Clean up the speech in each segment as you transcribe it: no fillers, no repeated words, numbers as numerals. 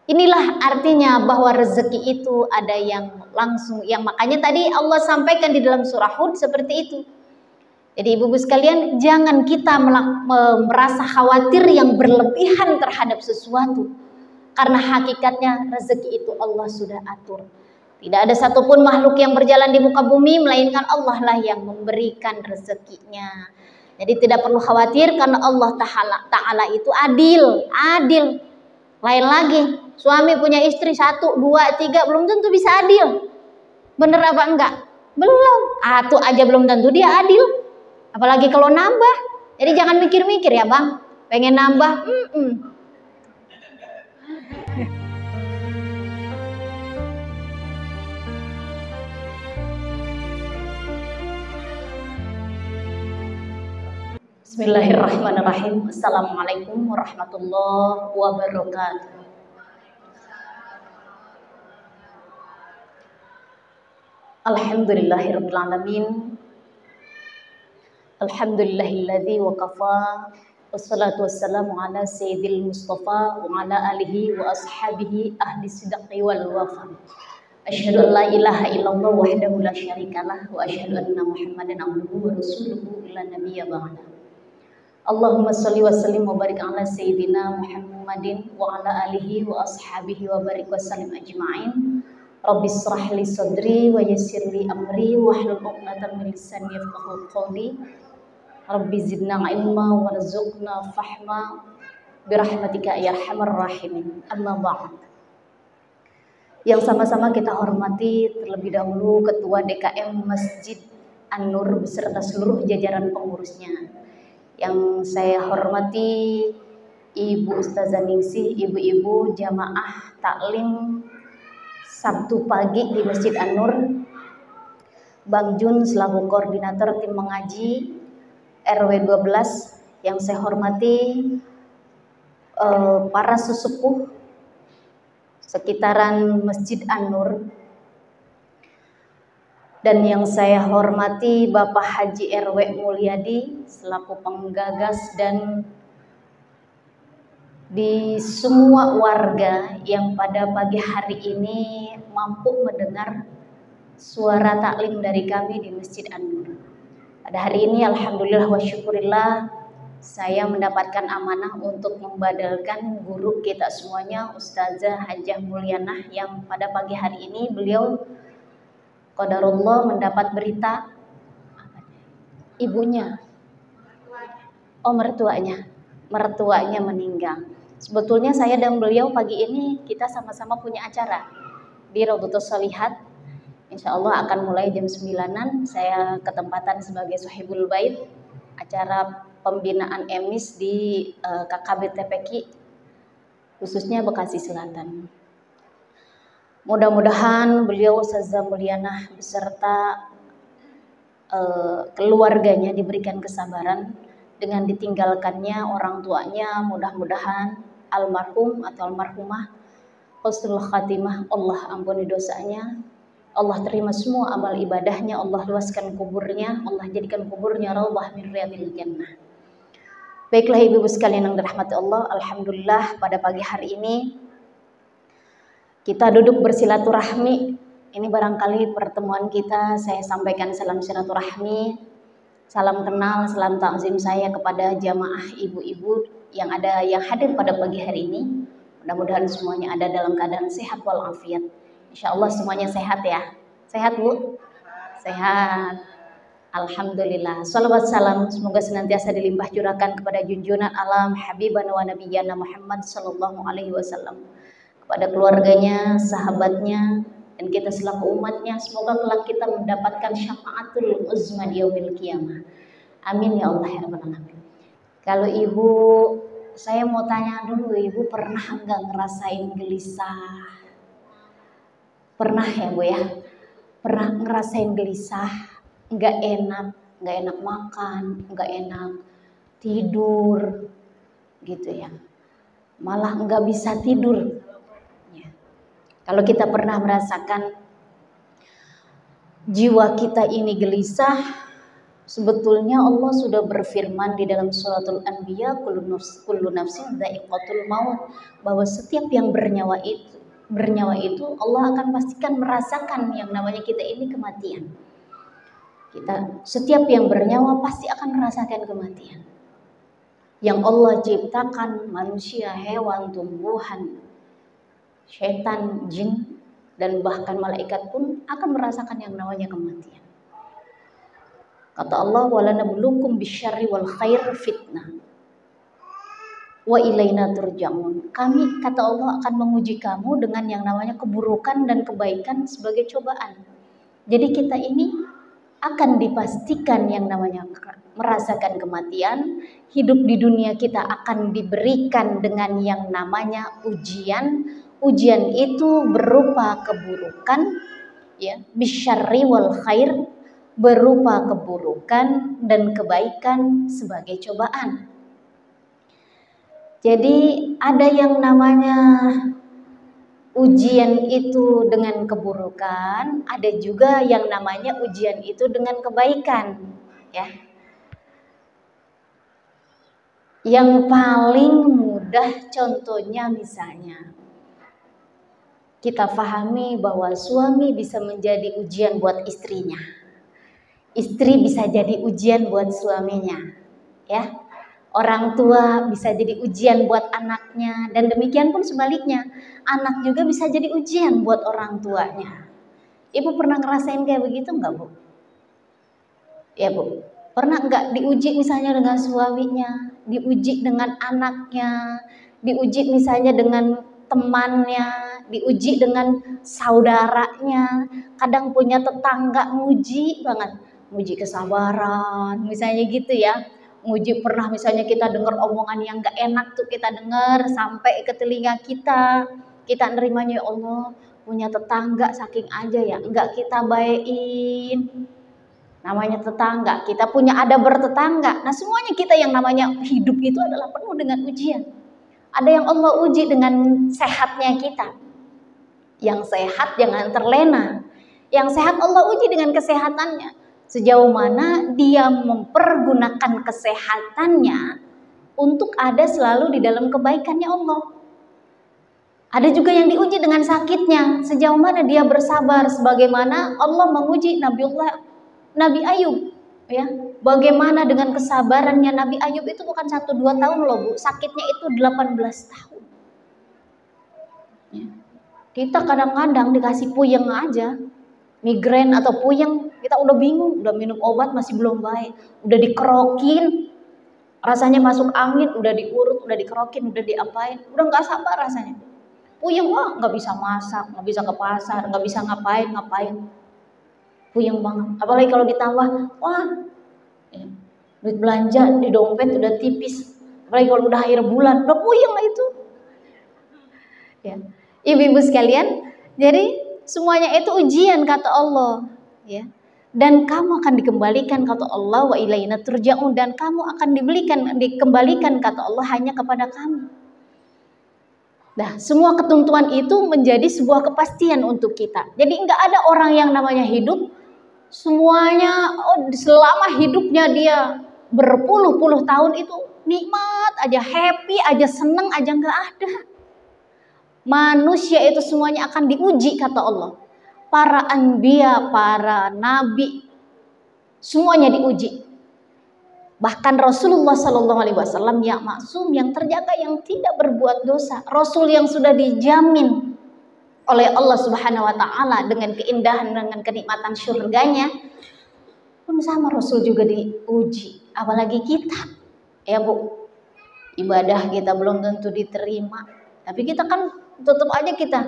Inilah artinya bahwa rezeki itu ada yang langsung, yang makanya tadi Allah sampaikan di dalam surah Hud seperti itu. Jadi ibu-ibu sekalian, jangan kita merasa khawatir yang berlebihan terhadap sesuatu. Karena hakikatnya rezeki itu Allah sudah atur. Tidak ada satupun makhluk yang berjalan di muka bumi melainkan Allah lah yang memberikan rezekinya. Jadi tidak perlu khawatir karena Allah Ta'ala itu adil. Lain lagi, suami punya istri 1, 2, 3 belum tentu bisa adil. Bener apa enggak? Belum. Tuh aja belum tentu dia adil. Apalagi kalau nambah. Jadi jangan mikir-mikir ya bang. Pengen nambah. Bismillahirrahmanirrahim. Assalamualaikum warahmatullahi wabarakatuh. Alhamdulillahirabbil alamin. Alhamdulillahilladzi wa kafa. Wassalatu wassalamu ala sayyidil mustafa wa ala alihi wa ashabihi ahli sidqi wal wafa. Asyhadu an la ilaha illallah wahdahu la syarikalah wa asyhadu anna Muhammadan abduhu wa rasuluhu la nabiyya ba'da. Allahumma sholli wa sallim wa barik ala sayyidina Muhammadin wa ala alihi wa ashabihi wa barik wa sallim ajma'in. Rabbi shrah li sadri wa yassir li amri wa hlul 'uqdatam min lisani yafqahu qawli. Rabbi zidna ilma warzuqna fahma birahmatika ya arhamar rahimin. Amma ba'd. Yang sama-sama kita hormati terlebih dahulu Ketua DKM Masjid An-Nur beserta seluruh jajaran pengurusnya. Yang saya hormati Ibu Ustazah Ningsih, ibu-ibu jamaah taklim Sabtu pagi di Masjid An-Nur, Bang Jun selaku koordinator tim mengaji RW 12, yang saya hormati para sesepuh sekitaran Masjid An-Nur, dan yang saya hormati Bapak Haji RW Mulyadi selaku penggagas, dan di semua warga yang pada pagi hari ini mampu mendengar suara taklim dari kami di Masjid An-Nur. Pada hari ini alhamdulillah wa syukurillah saya mendapatkan amanah untuk membadalkan guru kita semuanya, Ustazah Hajah Mulyanah, yang pada pagi hari ini beliau qadarullah mendapat berita ibunya, mertuanya meninggal. Sebetulnya saya dan beliau pagi ini kita sama-sama punya acara di Raudhatus Shalihat. Insya Allah akan mulai jam 9-an. Saya ketempatan sebagai Sohibul Bait, acara pembinaan emis di KKB TPQ khususnya Bekasi Selatan. Mudah-mudahan beliau Ustazah Mulyanah beserta keluarganya diberikan kesabaran dengan ditinggalkannya orang tuanya. Mudah-mudahan almarhum atau almarhumah husnul khatimah, Allah ampuni dosanya, Allah terima semua amal ibadahnya, Allah luaskan kuburnya, Allah jadikan kuburnya raudhah min riyadil jannah. Baiklah ibu-ibu sekalian yang dirahmati Allah, alhamdulillah pada pagi hari ini kita duduk bersilaturahmi. Ini barangkali pertemuan kita, saya sampaikan salam silaturahmi, salam kenal, salam takzim saya kepada jamaah ibu-ibu yang hadir pada pagi hari ini. Mudah-mudahan semuanya ada dalam keadaan sehat walafiat. Insya Allah semuanya sehat ya. Sehat Bu? Sehat. Alhamdulillah. Salawat salam semoga senantiasa dilimpah curahkan kepada junjungan alam Habibana wa Nabiyyana Muhammad sallallahu alaihi wasallam, kepada keluarganya, sahabatnya, dan kita selaku umatnya. Semoga kelak kita mendapatkan syafaatul uzma di yaumil qiyamah. Amin ya Allah ya rabbal alamin. Kalau ibu, saya mau tanya dulu, ibu pernah enggak ngerasain gelisah? Pernah ya Bu ya? Pernah ngerasain gelisah, enggak enak makan, enggak enak tidur gitu ya. Malah enggak bisa tidur. Kalau kita pernah merasakan jiwa kita ini gelisah, Sebetulnya Allah sudah berfirman di dalam suratul Anbiya, kullu nafsin dha'iqatul maut, bahwa setiap yang bernyawa itu Allah akan pastikan merasakan yang namanya kita ini kematian. Setiap yang bernyawa pasti akan merasakan kematian. Yang Allah ciptakan manusia, hewan, tumbuhan, setan, jin, dan bahkan malaikat pun akan merasakan yang namanya kematian. Kata Allah, walanabluukum bisyarri wal khair fitnah wa ilaina turja'un. Kami, kata Allah, akan menguji kamu dengan yang namanya keburukan dan kebaikan sebagai cobaan. Jadi kita ini akan dipastikan yang namanya merasakan kematian. Hidup di dunia kita akan diberikan dengan yang namanya ujian. Ujian itu berupa keburukan, ya, bisyarri wal khair, berupa keburukan dan kebaikan sebagai cobaan. Jadi ada yang namanya ujian itu dengan keburukan, ada juga yang namanya ujian itu dengan kebaikan, ya. Yang paling mudah contohnya misalnya kita pahami bahwa suami bisa menjadi ujian buat istrinya. Istri bisa jadi ujian buat suaminya, ya. Orang tua bisa jadi ujian buat anaknya, dan demikian pun sebaliknya, anak juga bisa jadi ujian buat orang tuanya. Ibu pernah ngerasain kayak begitu nggak, Bu? Ya, Bu. Pernah nggak diuji misalnya dengan suaminya, diuji dengan anaknya, diuji misalnya dengan temannya, diuji dengan saudaranya, kadang punya tetangga nguji banget. Nguji kesabaran, misalnya gitu ya. Nguji pernah misalnya kita dengar omongan yang gak enak tuh kita dengar sampai ke telinga kita. Kita nerimanya, ya Allah, punya tetangga saking aja ya, enggak kita baikin. Namanya tetangga, kita punya ada bertetangga. Nah semuanya kita yang namanya hidup itu adalah penuh dengan ujian. Ada yang Allah uji dengan sehatnya kita. Yang sehat jangan terlena. Yang sehat Allah uji dengan kesehatannya. Sejauh mana dia mempergunakan kesehatannya untuk ada selalu di dalam kebaikannya Allah. Ada juga yang diuji dengan sakitnya. Sejauh mana dia bersabar, sebagaimana Allah menguji Nabi Ayub. Ya, bagaimana dengan kesabarannya Nabi Ayub itu bukan 1-2 tahun loh, Bu. Sakitnya itu 18 tahun. Ya. Kita kadang-kadang dikasih puyeng aja. Migrain atau puyeng, kita udah bingung, udah minum obat masih belum baik, udah dikerokin, rasanya masuk angin, udah diurut, udah dikerokin, udah diapain, udah nggak sabar rasanya. Puyeng, wah nggak bisa masak, nggak bisa ke pasar, nggak bisa ngapain, puyeng banget. Apalagi kalau ditambah, wah, ya, duit belanja di dompet udah tipis, apalagi kalau udah akhir bulan, udah puyeng lah itu. Ya, ibu-ibu sekalian, jadi semuanya itu ujian kata Allah, ya. Dan kamu akan dikembalikan kata Allah, wa ilaina turja'un, dan kamu akan dikembalikan kata Allah hanya kepada kami. Nah, semua ketentuan itu menjadi sebuah kepastian untuk kita. Jadi enggak ada orang yang namanya hidup semuanya selama hidupnya dia berpuluh-puluh tahun itu nikmat aja, happy aja, seneng aja, enggak ada. Manusia itu semuanya akan diuji kata Allah. Para anbiya, para nabi, semuanya diuji. Bahkan Rasulullah SAW yang maksum, yang terjaga, yang tidak berbuat dosa, Rasul yang sudah dijamin oleh Allah Subhanahu Wa Taala dengan keindahan, dengan kenikmatan surganya, pun sama Rasul juga diuji. Apalagi kita, ya Bu, ibadah kita belum tentu diterima, tapi kita kan tetap aja kita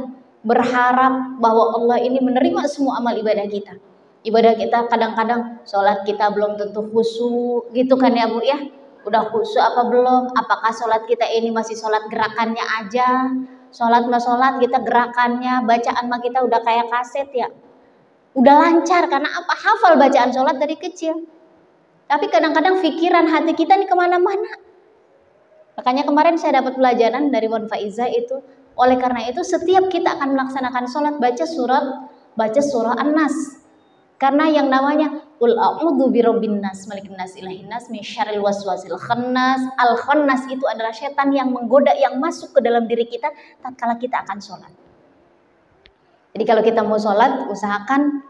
berharap bahwa Allah ini menerima semua amal ibadah kita. Ibadah kita kadang-kadang sholat kita belum tentu khusyuk gitu kan ya Bu ya. Udah khusyuk apa belum? Apakah sholat kita ini masih sholat gerakannya aja? Sholat mah sholat, kita gerakannya, bacaan mah kita udah kayak kaset ya. Udah lancar karena apa? Hafal bacaan sholat dari kecil. Tapi kadang-kadang pikiran hati kita nih kemana-mana. Makanya kemarin saya dapat pelajaran dari Wan Faiza itu. Oleh karena itu setiap kita akan melaksanakan sholat baca surah An-Nas. Karena yang namanya Qul a'udzu birabbin nas, malikin nas, ilahin nas, min syarril waswasil khannas. Al khannas itu adalah setan yang menggoda, yang masuk ke dalam diri kita tatkala kita akan sholat. Jadi kalau kita mau sholat, usahakan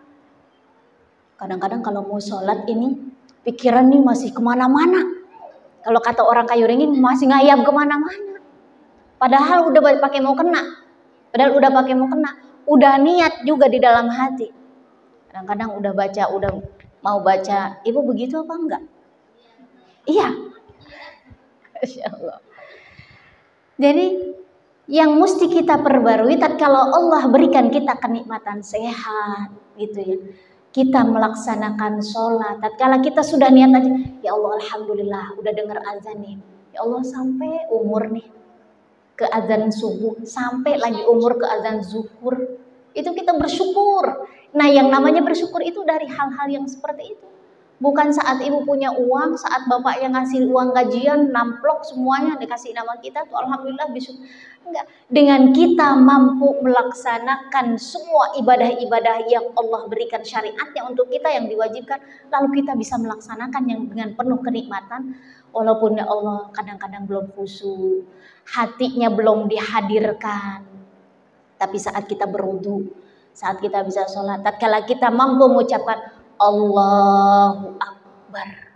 kadang-kadang kalau mau sholat ini pikiran nih masih kemana-mana. Kalau kata orang kayu ringin masih ngayap kemana-mana. Padahal udah pakai mau kena. Udah niat juga di dalam hati. Kadang-kadang udah mau baca, ibu begitu apa enggak? Iya. Masya Allah. Jadi yang mesti kita perbarui tatkala Allah berikan kita kenikmatan sehat gitu ya. Kita melaksanakan sholat. Tatkala kita sudah niat aja, ya Allah alhamdulillah udah dengar azan nih. Ya Allah sampai umur nih ke azan subuh, sampai lagi umur ke azan zuhur. Itu kita bersyukur. Nah yang namanya bersyukur itu dari hal-hal yang seperti itu. Bukan saat ibu punya uang, saat bapak yang ngasih uang gajian, namplok semuanya dikasih nama kita tuh alhamdulillah besok. Enggak. Dengan kita mampu melaksanakan semua ibadah-ibadah yang Allah berikan syariatnya untuk kita yang diwajibkan, lalu kita bisa melaksanakan yang dengan penuh kenikmatan, walaupun ya Allah kadang-kadang belum khusyuk, hatinya belum dihadirkan. Tapi saat kita berwudu, saat kita bisa sholat, tatkala kita mampu mengucapkan Allahu Akbar.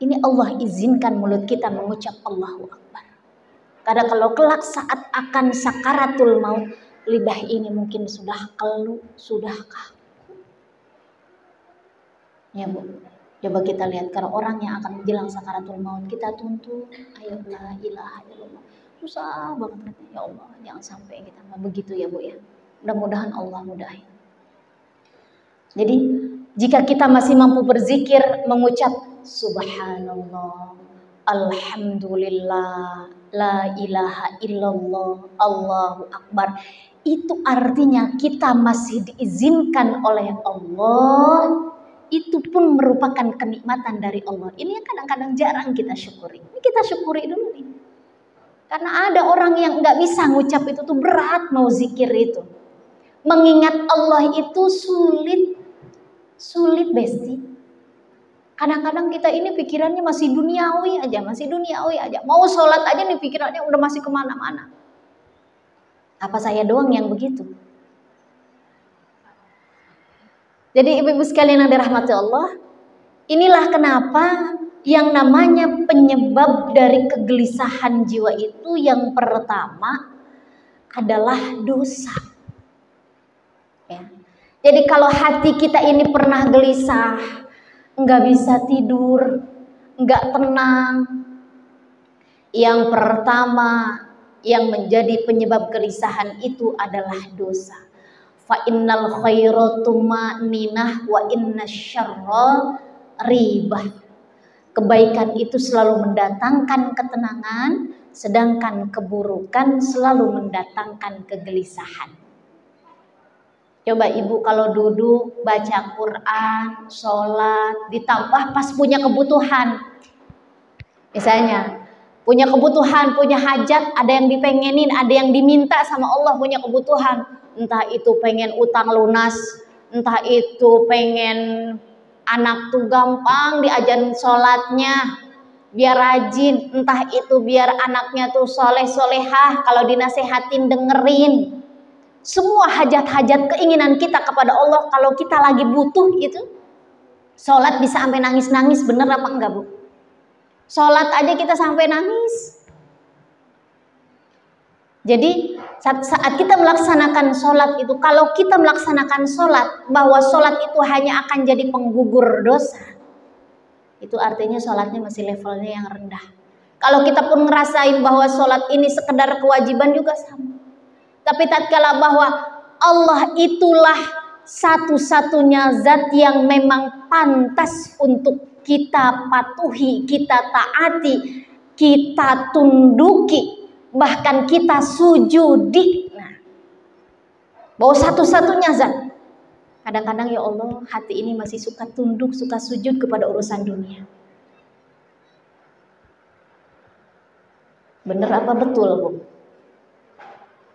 Ini Allah izinkan mulut kita mengucap Allahu Akbar. Karena kalau kelak saat akan sakaratul maut, lidah ini mungkin sudah keluh, sudah kaku. Ya Bu, coba kita lihat kalau orang yang akan menjelang sakaratul maut, kita tuntut, ayo la ilaha illallah. Susah banget, ya Allah, jangan sampai kita begitu ya Bu ya. Mudah-mudahan Allah mudahin. Jadi jika kita masih mampu berzikir, mengucap Subhanallah, Alhamdulillah, La ilaha illallah, Allahu Akbar, itu artinya kita masih diizinkan oleh Allah. Itu pun merupakan kenikmatan dari Allah. Ini yang kadang-kadang jarang kita syukuri. Ini kita syukuri dulu nih. Karena ada orang yang nggak bisa ngucap itu tuh berat mau zikir itu. Mengingat Allah itu sulit besti. Kadang-kadang kita ini pikirannya masih duniawi aja. Mau sholat aja nih pikirannya udah masih kemana-mana. Apa saya doang yang begitu? Jadi ibu-ibu sekalian yang dirahmati Allah, inilah kenapa yang namanya penyebab dari kegelisahan jiwa itu yang pertama adalah dosa. Ya. Jadi kalau hati kita ini pernah gelisah, nggak bisa tidur, nggak tenang, yang pertama yang menjadi penyebab kegelisahan itu adalah dosa. Fa innal khairatu ma'ninah wa inna syarra ribah. Kebaikan itu selalu mendatangkan ketenangan, sedangkan keburukan selalu mendatangkan kegelisahan. Coba ibu kalau duduk baca Quran, sholat, ditambah pas punya kebutuhan. Misalnya punya kebutuhan, punya hajat, ada yang dipengenin, ada yang diminta sama Allah punya kebutuhan. Entah itu pengen utang lunas, entah itu pengen anak tuh gampang diajarin sholatnya, biar rajin, entah itu biar anaknya tuh soleh-solehah, kalau dinasehatin dengerin. Semua hajat-hajat keinginan kita kepada Allah kalau kita lagi butuh itu, sholat bisa sampai nangis-nangis, bener apa enggak Bu? Sholat aja kita sampai nangis. Jadi saat kita melaksanakan sholat itu, kalau kita melaksanakan sholat, bahwa sholat itu hanya akan jadi penggugur dosa, itu artinya sholatnya masih levelnya yang rendah. Kalau kita pun ngerasain bahwa sholat ini sekedar kewajiban juga sama. Tapi tatkala bahwa Allah itulah satu-satunya zat yang memang pantas untuk kita patuhi, kita taati, kita tunduki, bahkan kita sujudi. Nah, bahwa satu-satunya zat. Kadang-kadang ya Allah, hati ini masih suka tunduk, suka sujud kepada urusan dunia. Bener apa betul Bu?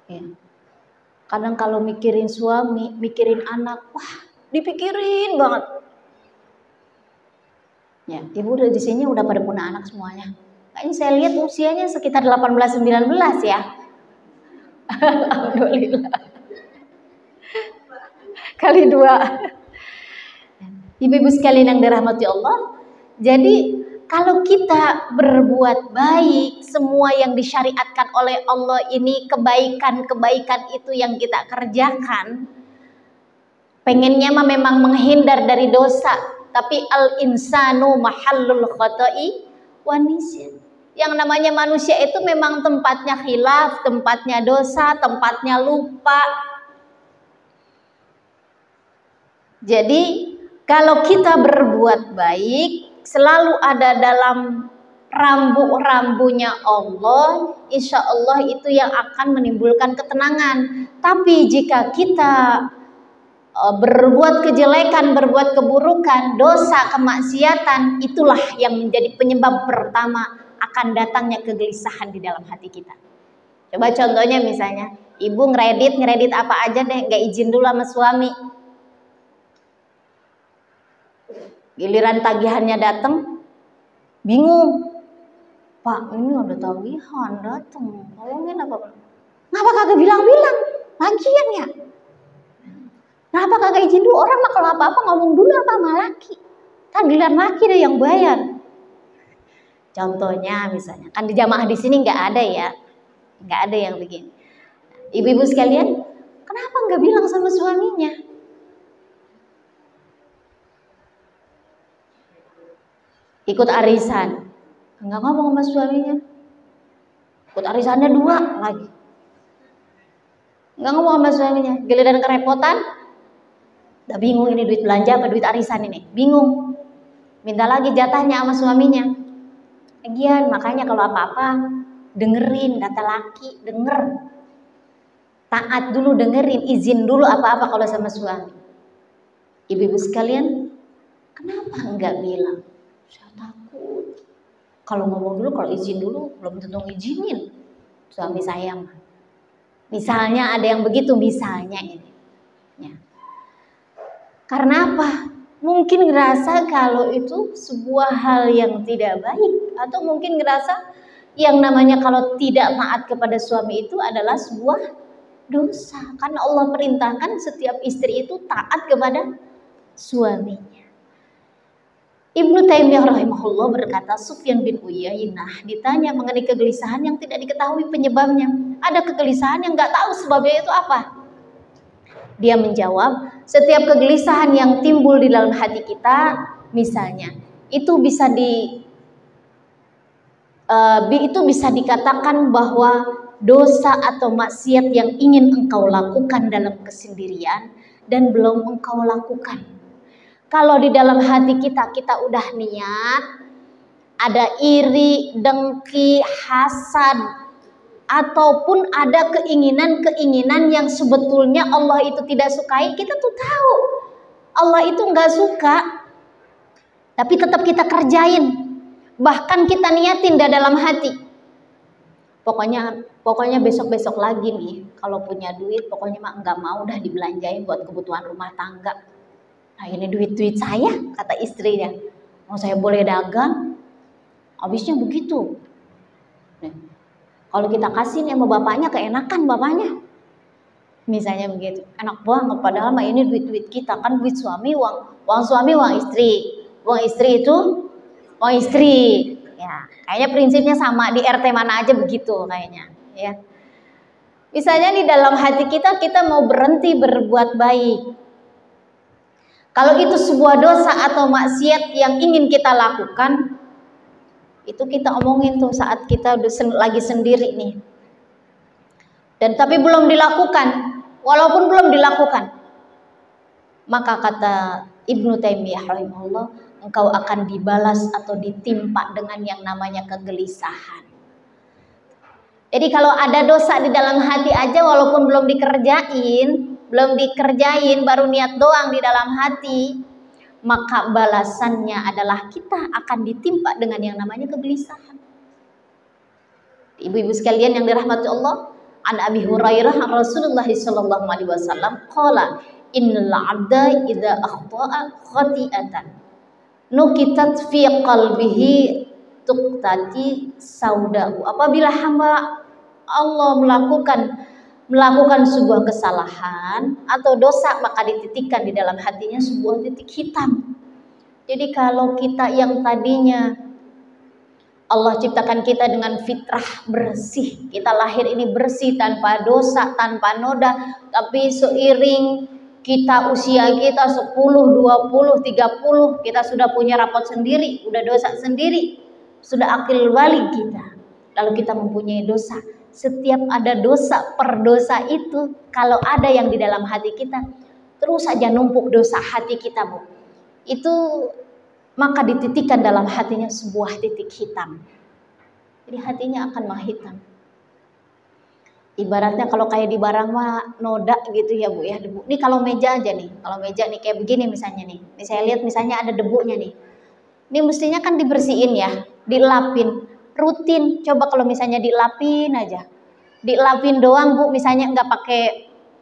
Ya. Kadang kalau mikirin suami, mikirin anak, wah dipikirin banget. Ya, ibu di sini udah pada punya anak semuanya. Kayaknya saya lihat usianya sekitar 18-19 ya. Alhamdulillah. Kali 2. Ibu-ibu sekalian yang dirahmati Allah. Jadi kalau kita berbuat baik, semua yang disyariatkan oleh Allah ini kebaikan-kebaikan itu yang kita kerjakan. Pengennya mah memang menghindar dari dosa. Tapi al-insanu mahallul khoto'i wa nisyan. Yang namanya manusia itu memang tempatnya khilaf, tempatnya dosa, tempatnya lupa. Jadi kalau kita berbuat baik, selalu ada dalam rambu-rambunya Allah, insya Allah itu yang akan menimbulkan ketenangan. Tapi jika kita berbuat kejelekan, berbuat keburukan, dosa, kemaksiatan, itulah yang menjadi penyebab pertama akan datangnya kegelisahan di dalam hati kita. Coba contohnya misalnya, ibu ngeredit apa aja deh, nggak izin dulu sama suami. Giliran tagihannya datang, bingung. Pak, ini ada tagihan datang, tolongin apa? Ngapa kagak bilang-bilang? Lagian ya. Kenapa kagak izin dulu? Orang mah kalau apa-apa ngomong dulu apa sama laki. Kan giliran laki deh yang bayar. Contohnya misalnya, kan di jamaah di sini nggak ada ya, nggak ada yang begini. Ibu-ibu sekalian, kenapa nggak bilang sama suaminya? Ikut arisan, nggak ngomong sama suaminya. Ikut arisannya 2 lagi, nggak ngomong sama suaminya. Giliran kerepotan, udah bingung ini duit belanja apa duit arisan ini, bingung. Minta lagi jatahnya sama suaminya. Lagian makanya kalau apa-apa dengerin kata laki, denger. Taat dulu, dengerin, izin dulu apa-apa kalau sama suami. Ibu-ibu sekalian, kenapa enggak bilang? Saya takut. Kalau ngomong dulu, kalau izin dulu, belum tentu ngizinin suami saya. Misalnya ada yang begitu, misalnya ini. Ya. Karena apa? Mungkin ngerasa kalau itu sebuah hal yang tidak baik. Atau mungkin ngerasa yang namanya kalau tidak taat kepada suami itu adalah sebuah dosa. Karena Allah perintahkan setiap istri itu taat kepada suaminya. Ibnu Taimiyah rahimahullah berkata, Sufyan bin Uyainah ditanya mengenai kegelisahan yang tidak diketahui penyebabnya. Ada kegelisahan yang nggak tahu sebabnya itu apa. Dia menjawab, setiap kegelisahan yang timbul di dalam hati kita, misalnya, itu bisa dikatakan bahwa dosa atau maksiat yang ingin engkau lakukan dalam kesendirian dan belum engkau lakukan. Kalau di dalam hati kita udah niat, ada iri, dengki, hasad, ataupun ada keinginan-keinginan yang sebetulnya Allah itu tidak sukai, kita tuh tahu Allah itu nggak suka, tapi tetap kita kerjain, bahkan kita niatin di dalam hati. Pokoknya besok lagi nih, kalau punya duit, pokoknya mah nggak mau dah dibelanjain buat kebutuhan rumah tangga. Nah ini duit saya, kata istrinya, mau saya boleh dagang, habisnya begitu. Nih. Kalau kita kasih nih sama bapaknya, keenakan bapaknya. Misalnya begitu. Enak banget, padahal mah ini duit kita. Kan duit suami, uang suami, uang istri. Uang istri itu, uang istri. Ya, kayaknya prinsipnya sama, di RT mana aja begitu kayaknya. Ya. Misalnya di dalam hati kita mau berhenti berbuat baik. Kalau itu sebuah dosa atau maksiat yang ingin kita lakukan, itu kita omongin tuh saat kita lagi sendiri nih. Dan tapi belum dilakukan, walaupun belum dilakukan, maka kata Ibnu Taimiyah rahimahullah, engkau akan dibalas atau ditimpa dengan yang namanya kegelisahan. Jadi kalau ada dosa di dalam hati aja walaupun belum dikerjain, baru niat doang di dalam hati, maka balasannya adalah kita akan ditimpa dengan yang namanya kegelisahan. Ibu-ibu sekalian yang dirahmati Allah, an Abi Hurairah Rasulullah sallallahu alaihi wasallam qala innal 'abda idza akhta'a khati'atan nukitat fi qalbihi tuqtati saudahu. Apabila hamba Allah melakukan sebuah kesalahan atau dosa, maka dititikkan di dalam hatinya sebuah titik hitam. Jadi kalau kita yang tadinya Allah ciptakan kita dengan fitrah bersih, kita lahir ini bersih tanpa dosa, tanpa noda, tapi seiring kita usia kita 10, 20, 30, kita sudah punya rapot sendiri, udah dosa sendiri, sudah akil balik kita. Lalu kita mempunyai dosa. Setiap ada dosa per dosa itu, kalau ada yang di dalam hati kita, terus saja numpuk dosa hati kita, Bu. Itu maka dititikkan dalam hatinya sebuah titik hitam. Jadi hatinya akan menghitam. Ibaratnya kalau kayak di barang mah noda gitu ya Bu ya, debu. Ini kalau meja aja nih, kalau meja nih kayak begini misalnya nih. Ini saya lihat misalnya ada debunya nih. Ini mestinya kan dibersihin ya, dilapin. Rutin, coba kalau misalnya dilapin aja. Dilapin doang Bu, misalnya nggak pakai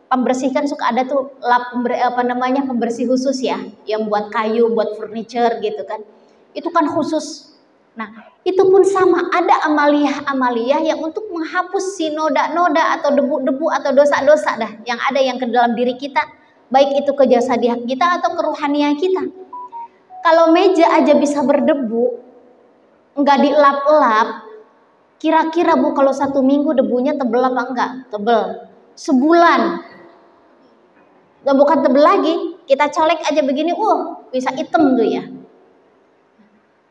pembersih, kan suka ada tuh lap pembersih khusus ya, yang buat kayu, buat furniture gitu kan. Itu kan khusus. Nah, itu pun sama, ada amalia-amalia yang untuk menghapus si noda-noda atau debu-debu atau dosa-dosa dah yang ada yang ke dalam diri kita, baik itu ke jasadiah kita atau ke rohaniah kita. Kalau meja aja bisa berdebu, nggak dilap-lap, kira-kira Bu kalau 1 minggu debunya tebel apa enggak? Tebel. Sebulan bukan tebel lagi, kita colek aja begini, bisa hitam tuh ya.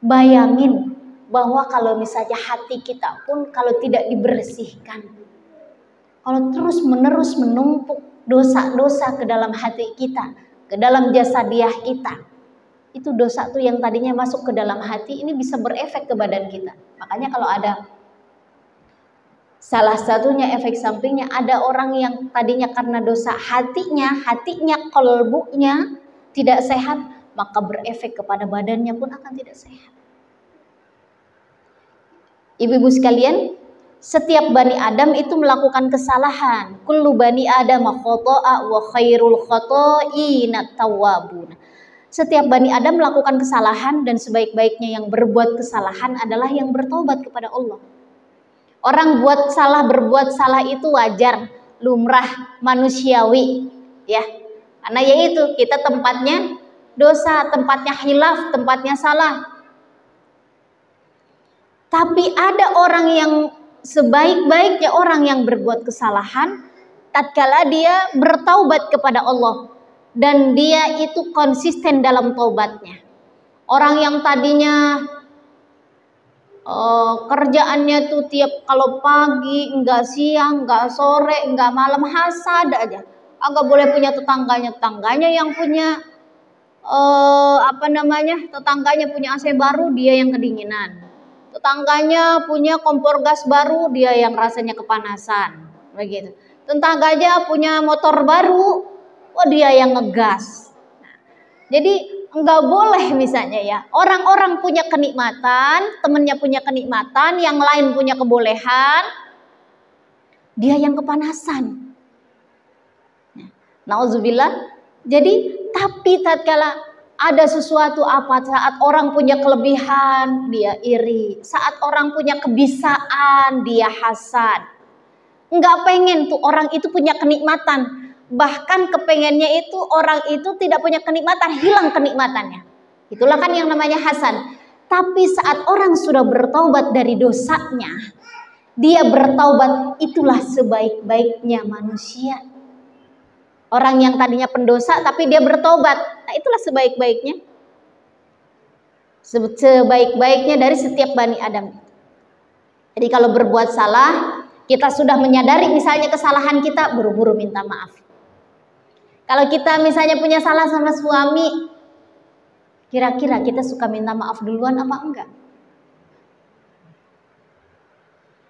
Bayangin bahwa kalau misalnya hati kita pun kalau tidak dibersihkan, kalau terus menerus menumpuk dosa-dosa ke dalam hati kita, ke dalam jasadiah kita, itu dosa tuh yang tadinya masuk ke dalam hati ini bisa berefek ke badan kita. Makanya kalau ada salah satunya efek sampingnya, ada orang yang tadinya karena dosa hatinya, kolbunya tidak sehat, maka berefek kepada badannya pun akan tidak sehat. Ibu-ibu sekalian, setiap Bani Adam itu melakukan kesalahan. Kullu Bani Adam khoto'a wa khairul khoto'ina tawwabun. Setiap Bani Adam melakukan kesalahan dan sebaik-baiknya yang berbuat kesalahan adalah yang bertobat kepada Allah. Orang berbuat salah itu wajar, lumrah, manusiawi, ya. Karena yaitu kita tempatnya dosa, tempatnya khilaf, tempatnya salah. Tapi ada orang yang sebaik-baiknya orang yang berbuat kesalahan, tatkala dia bertaubat kepada Allah dan dia itu konsisten dalam taubatnya. Orang yang tadinya kerjaannya tuh tiap kalau pagi, enggak siang, enggak sore, enggak malam, hasad aja. Enggak boleh punya tetangganya yang punya tetangganya punya AC baru, dia yang kedinginan. Tetangganya punya kompor gas baru, dia yang rasanya kepanasan. Begitu. Tetangganya punya motor baru, dia yang ngegas. Jadi nggak boleh misalnya ya, orang-orang punya kenikmatan, temennya punya kenikmatan, yang lain punya kebolehan, dia yang kepanasan. Nauzubillah. Jadi tapi tatkala ada sesuatu saat orang punya kelebihan, dia iri. Saat orang punya kebisaan, dia hasad. Nggak pengen tuh orang itu punya kenikmatan. Bahkan kepengennya itu orang itu tidak punya kenikmatan, hilang kenikmatannya. Itulah kan yang namanya hasad. Tapi saat orang sudah bertaubat dari dosanya, dia bertaubat, itulah sebaik-baiknya manusia. Orang yang tadinya pendosa tapi dia bertaubat, nah itulah sebaik-baiknya. Sebaik-baiknya dari setiap Bani Adam. Jadi kalau berbuat salah, kita sudah menyadari misalnya kesalahan kita, buru-buru minta maaf. Kalau kita misalnya punya salah sama suami, kira-kira kita suka minta maaf duluan apa enggak?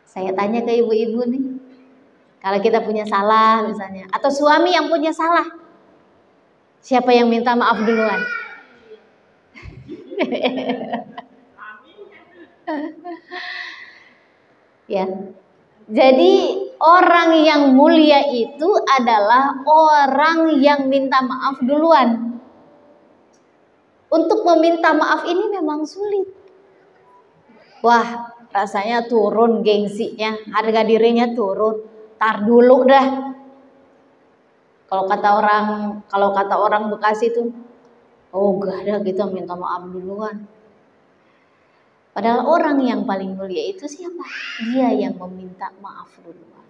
Saya tanya ke ibu-ibu nih. Kalau kita punya salah misalnya, atau suami yang punya salah, siapa yang minta maaf duluan? Ya. Jadi orang yang mulia itu adalah orang yang minta maaf duluan. Untuk meminta maaf ini memang sulit. Wah, rasanya turun gengsinya, harga dirinya turun. Tar dulu dah. Kalau kata orang Bekasi tuh, oh gak ada kita minta maaf duluan. Padahal orang yang paling mulia itu siapa? Dia yang meminta maaf duluan.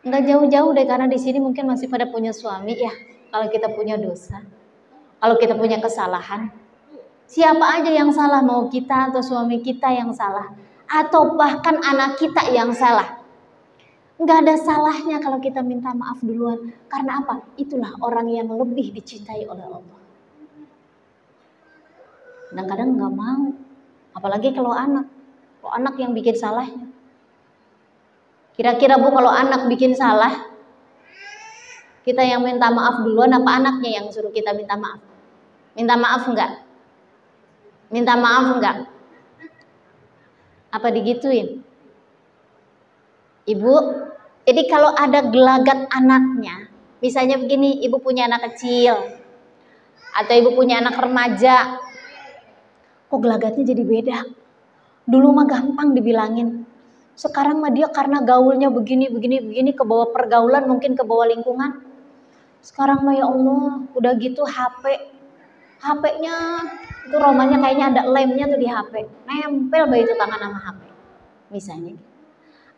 Nggak jauh-jauh deh, karena di sini mungkin masih pada punya suami ya. Kalau kita punya dosa, kalau kita punya kesalahan, siapa aja yang salah, mau kita atau suami kita yang salah, atau bahkan anak kita yang salah, nggak ada salahnya kalau kita minta maaf duluan. Karena apa? Itulah orang yang lebih dicintai oleh Allah. Kadang-kadang nggak mau, apalagi kalau anak yang bikin salahnya. Kira-kira Bu, kalau anak bikin salah, kita yang minta maaf duluan apa anaknya yang suruh kita minta maaf? Minta maaf enggak? Minta maaf enggak? Apa digituin? Ibu, jadi kalau ada gelagat anaknya, misalnya begini, ibu punya anak kecil, atau ibu punya anak remaja, kok gelagatnya jadi beda? Dulu mah gampang dibilangin, sekarang mah dia karena gaulnya begini, ke bawah pergaulan, mungkin ke bawah lingkungan. Sekarang mah ya Allah, udah gitu HP-nya itu romannya kayaknya ada lemnya tuh di HP, nempel baik itu tangan sama HP. Misalnya,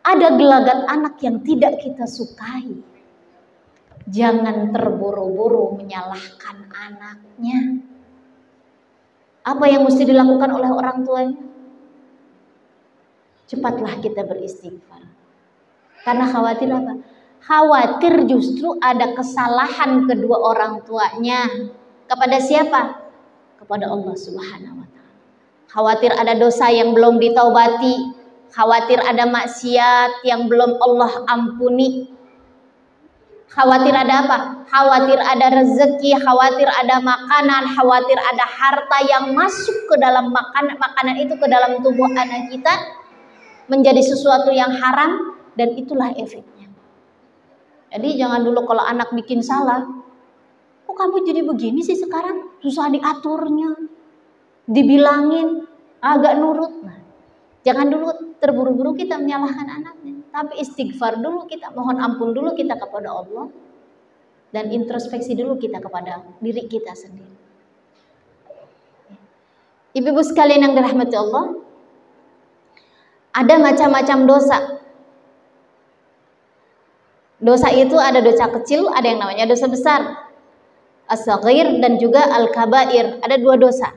ada gelagat anak yang tidak kita sukai. Jangan terburu-buru menyalahkan anaknya. Apa yang mesti dilakukan oleh orang tuanya? Cepatlah kita beristighfar. Karena khawatir apa? Khawatir justru ada kesalahan kedua orang tuanya. Kepada siapa? Kepada Allah Subhanahu wa Ta'ala. Khawatir ada dosa yang belum ditaubati, khawatir ada maksiat yang belum Allah ampuni. Khawatir ada apa? Khawatir ada rezeki, khawatir ada makanan, khawatir ada harta yang masuk ke dalam makanan itu ke dalam tubuh anak kita menjadi sesuatu yang haram, dan itulah efeknya. Jadi jangan dulu kalau anak bikin salah, kok kamu jadi begini sih sekarang? Susah diaturnya, dibilangin, agak nurut. Nah, jangan dulu terburu-buru kita menyalahkan anaknya, tapi istighfar dulu kita, mohon ampun dulu kita kepada Allah, dan introspeksi dulu kita kepada diri kita sendiri. Ibu-ibu sekalian yang dirahmati Allah, ada macam-macam dosa. Dosa itu ada dosa kecil, ada yang namanya dosa besar, as-saghir dan juga al-kabair. Ada dua dosa.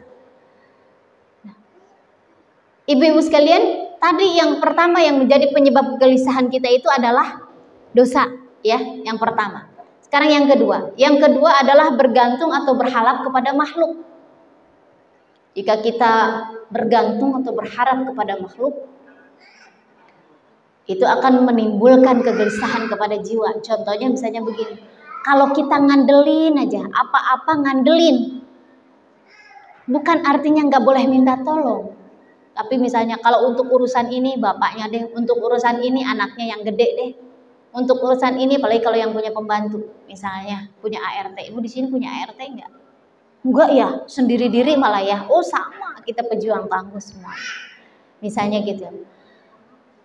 Ibu-ibu sekalian, tadi yang pertama yang menjadi penyebab kegelisahan kita itu adalah dosa, ya, yang pertama. Sekarang yang kedua. Yang kedua adalah bergantung atau berharap kepada makhluk. Jika kita bergantung atau berharap kepada makhluk, itu akan menimbulkan kegelisahan kepada jiwa. Contohnya misalnya begini, kalau kita ngandelin aja, apa-apa ngandelin, bukan artinya nggak boleh minta tolong. Tapi misalnya kalau untuk urusan ini bapaknya deh, untuk urusan ini anaknya yang gede deh, untuk urusan ini, apalagi kalau yang punya pembantu, misalnya punya ART, ibu di sini punya ART nggak? Enggak ya, sendiri diri malah ya. Oh sama, kita pejuang tangguh semua. Misalnya gitu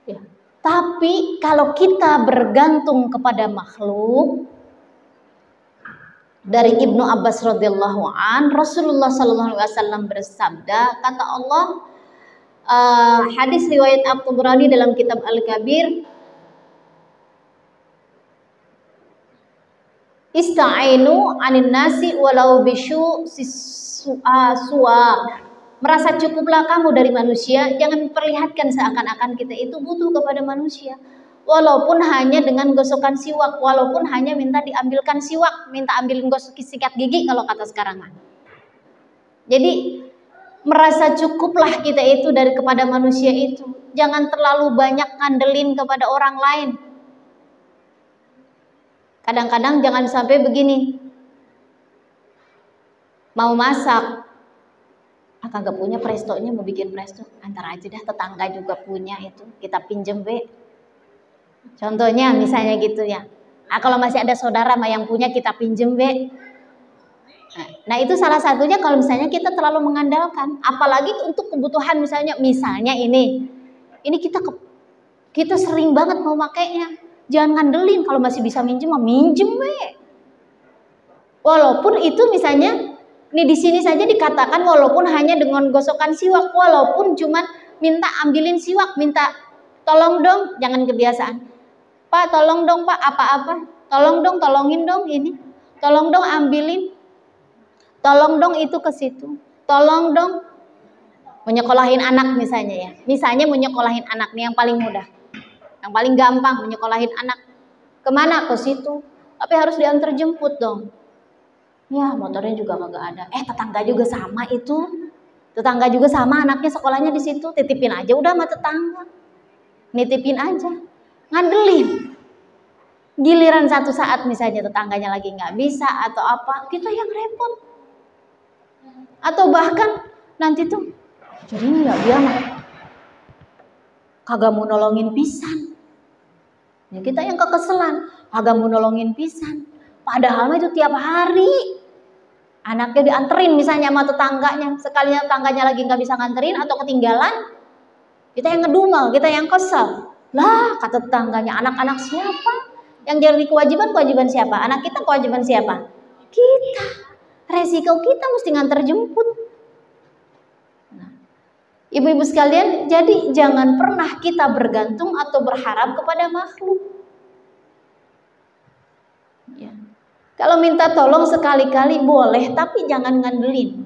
ya. Tapi kalau kita bergantung kepada makhluk, dari Ibnu Abbas radhiyallahu an, Rasulullah sallallahu alaihi wasallam bersabda, kata Allah, hadis riwayat At-Tabrani dalam kitab Al-Kabir, ista'inu 'anin nasi walau bisyu suwa. Merasa cukuplah kamu dari manusia, jangan perlihatkan seakan-akan kita itu butuh kepada manusia. Walaupun hanya dengan gosokan siwak, walaupun hanya minta diambilkan siwak, minta ambilin gosok sikat gigi kalau kata sekarang. Jadi merasa cukuplah kita itu dari kepada manusia itu. Jangan terlalu banyak ngandelin kepada orang lain. Kadang-kadang jangan sampai begini, mau masak, kagak punya prestonya, mau bikin presto, antar aja dah, tetangga juga punya itu, kita pinjem be. Contohnya misalnya gitu ya. Kalau masih ada saudara mah yang punya kita pinjem be. Nah itu salah satunya kalau misalnya kita terlalu mengandalkan, apalagi untuk kebutuhan misalnya ini kita sering banget mau makainya. Jangan ngandelin, kalau masih bisa minjem mah minjem we. Walaupun itu misalnya nih di sini saja dikatakan walaupun hanya dengan gosokan siwak, walaupun cuman minta ambilin siwak, minta tolong dong, jangan kebiasaan. Pak, tolong dong Pak, apa-apa. Tolong dong, tolongin dong ini. Tolong dong ambilin. Tolong dong itu ke situ. Tolong dong menyekolahin anak misalnya ya. Misalnya menyekolahin anak nih yang paling mudah. Yang paling gampang menyekolahin anak. Kemana? Ke situ. Tapi harus diantar jemput dong. Ya motornya juga kagak ada. Tetangga juga sama itu. Tetangga juga sama anaknya sekolahnya di situ. Titipin aja udah sama tetangga. Nitipin aja. Ngandelin. Giliran satu saat misalnya tetangganya lagi nggak bisa atau apa, kita yang repot. Atau bahkan nanti tuh jadi ya dia mah kagak mau nolongin pisan. Ya kita yang kekeselan, kagak mau nolongin pisan. Padahal mah itu tiap hari anaknya dianterin misalnya sama tetangganya. Sekalinya tetangganya lagi nggak bisa nganterin atau ketinggalan, kita yang ngedumel, kita yang kesel. Lah kata tetangganya, anak-anak siapa? Yang jadi kewajiban siapa? Anak kita kewajiban siapa? Kita. Resiko kita mesti nganter jemput. Ibu-ibu sekalian, jadi jangan pernah kita bergantung atau berharap kepada makhluk. Ya. Kalau minta tolong sekali-kali boleh, tapi jangan ngandelin.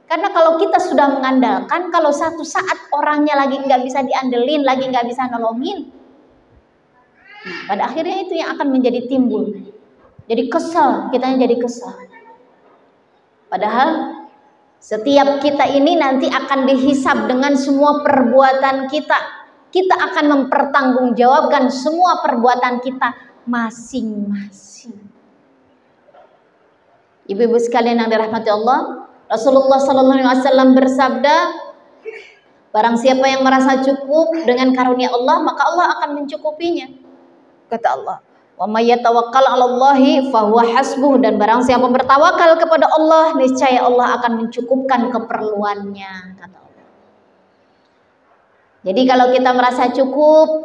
Karena kalau kita sudah mengandalkan, kalau satu saat orangnya lagi nggak bisa diandelin, lagi nggak bisa nolongin, nah, pada akhirnya itu yang akan menjadi timbul. Jadi kesel, kitanya jadi kesel. Padahal setiap kita ini nanti akan dihisab dengan semua perbuatan kita. Kita akan mempertanggungjawabkan semua perbuatan kita masing-masing. Ibu-ibu sekalian yang dirahmati Allah, Rasulullah SAW bersabda, barang siapa yang merasa cukup dengan karunia Allah, maka Allah akan mencukupinya. Kata Allah, wa may yatawakkal 'alallahi fahuwa hasbuh, dan barang siapa bertawakal kepada Allah, niscaya Allah akan mencukupkan keperluannya, kata Allah. Jadi kalau kita merasa cukup,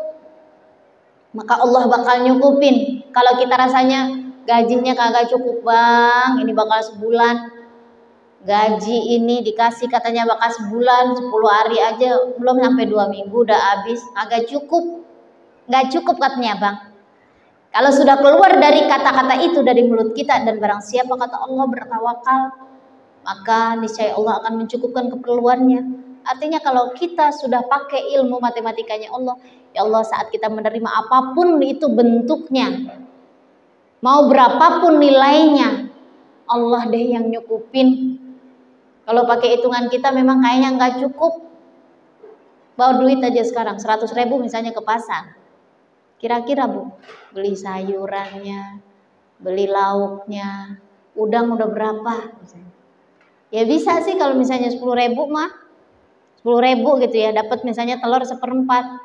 maka Allah bakal nyukupin. Kalau kita rasanya gajinya kagak cukup Bang, ini bakal sebulan. Gaji ini dikasih katanya bakal sebulan, 10 hari aja, belum sampai 2 minggu udah habis, agak cukup. Nggak cukup katanya Bang. Kalau sudah keluar dari kata-kata itu dari mulut kita, dan barang siapa kata Allah bertawakal, maka niscaya Allah akan mencukupkan keperluannya. Artinya kalau kita sudah pakai ilmu matematikanya Allah, ya Allah saat kita menerima apapun itu bentuknya, mau berapapun nilainya, Allah deh yang nyukupin. Kalau pakai hitungan kita memang kayaknya nggak cukup. Bawa duit aja sekarang 100.000 misalnya ke pasar. Kira-kira Bu, beli sayurannya, beli lauknya, udang udah berapa? Ya bisa sih kalau misalnya 10.000 mah, 10.000 gitu ya, dapat misalnya telur 1/4.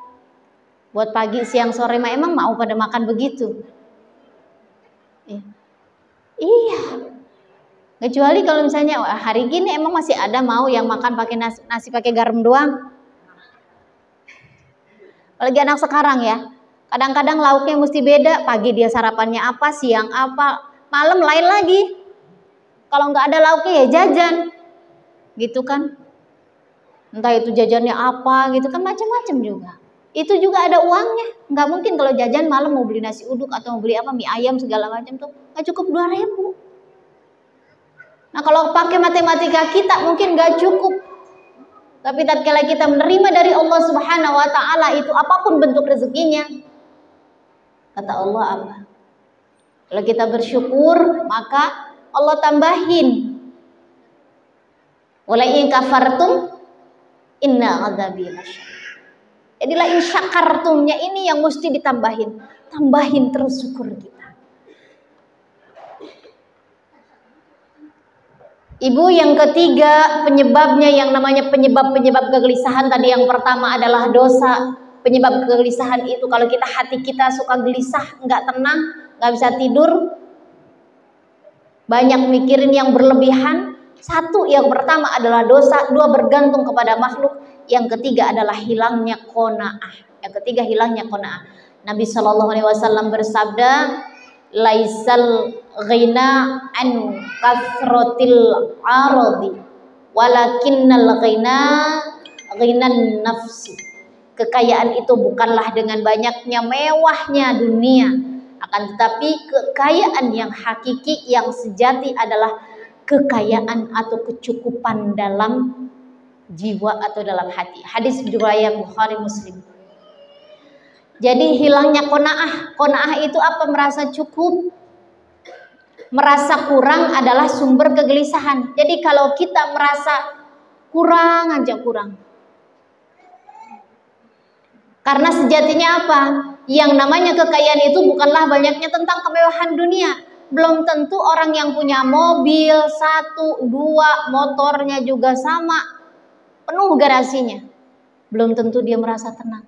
Buat pagi, siang, sore mah emang mau pada makan begitu? Iya. Kecuali kalau misalnya hari gini emang masih ada mau yang makan pakai nasi pakai garam doang. Apalagi anak sekarang ya. Kadang-kadang lauknya mesti beda, pagi dia sarapannya apa, siang apa, malam lain lagi. Kalau nggak ada lauknya ya jajan, gitu kan? Entah itu jajannya apa, gitu kan macam-macam juga. Itu juga ada uangnya. Nggak mungkin kalau jajan malam mau beli nasi uduk atau mau beli apa, mie ayam segala macam tuh nggak cukup 2.000. Nah kalau pakai matematika kita mungkin nggak cukup. Tapi tatkala kita menerima dari Allah Subhanahu Wa Taala itu apapun bentuk rezekinya, kata Allah apa? Kalau kita bersyukur, maka Allah tambahin. Wala in kafartum inna adzabi lasyadid. Jadilah in syakartumnya ini yang mesti ditambahin. Tambahin terus syukur kita. Ibu, yang ketiga penyebabnya yang namanya penyebab kegelisahan tadi, yang pertama adalah dosa. Penyebab kegelisahan itu kalau kita hati kita suka gelisah, nggak tenang, nggak bisa tidur, banyak mikirin yang berlebihan. Satu, yang pertama adalah dosa, dua bergantung kepada makhluk, yang ketiga adalah hilangnya qanaah. Yang ketiga hilangnya qanaah. Nabi Shallallahu Alaihi Wasallam bersabda, laisal ghina an kasrotil arodi, walakinnal ghina ghinan nafsi. Kekayaan itu bukanlah dengan banyaknya mewahnya dunia, akan tetapi kekayaan yang hakiki, yang sejati adalah kekayaan atau kecukupan dalam jiwa atau dalam hati. Hadis riwayat Bukhari Muslim. Jadi hilangnya qanaah. Qanaah itu apa? Merasa cukup. Merasa kurang adalah sumber kegelisahan. Jadi kalau kita merasa kurang aja kurang. Karena sejatinya apa? Yang namanya kekayaan itu bukanlah banyaknya tentang kemewahan dunia. Belum tentu orang yang punya mobil 1, 2, motornya juga sama, penuh garasinya, belum tentu dia merasa tenang.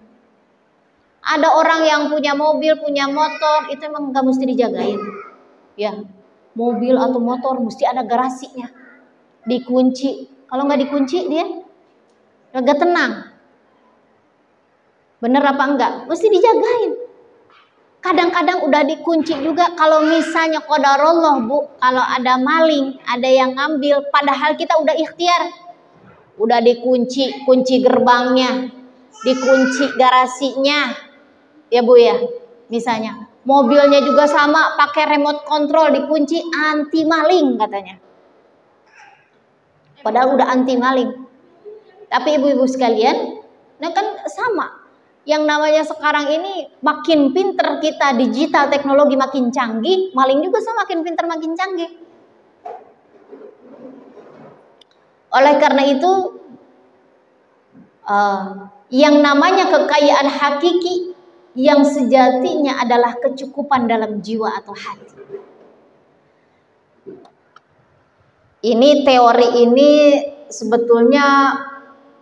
Ada orang yang punya mobil, punya motor, itu emang gak mesti dijagain. Ya, mobil atau motor mesti ada garasinya, dikunci. Kalau nggak dikunci dia gak tenang. Bener apa enggak? Mesti dijagain. Kadang-kadang udah dikunci juga. Kalau misalnya qadarullah bu, kalau ada maling, ada yang ngambil, padahal kita udah ikhtiar, udah dikunci, kunci gerbangnya, dikunci garasinya, ya bu ya. Misalnya mobilnya juga sama, pakai remote control, dikunci, anti maling katanya. Padahal udah anti maling. Tapi ibu-ibu sekalian, nah kan sama. Yang namanya sekarang ini makin pinter kita, digital teknologi makin canggih, maling juga sama makin pinter makin canggih. Oleh karena itu yang namanya kekayaan hakiki yang sejatinya adalah kecukupan dalam jiwa atau hati. Ini teori ini sebetulnya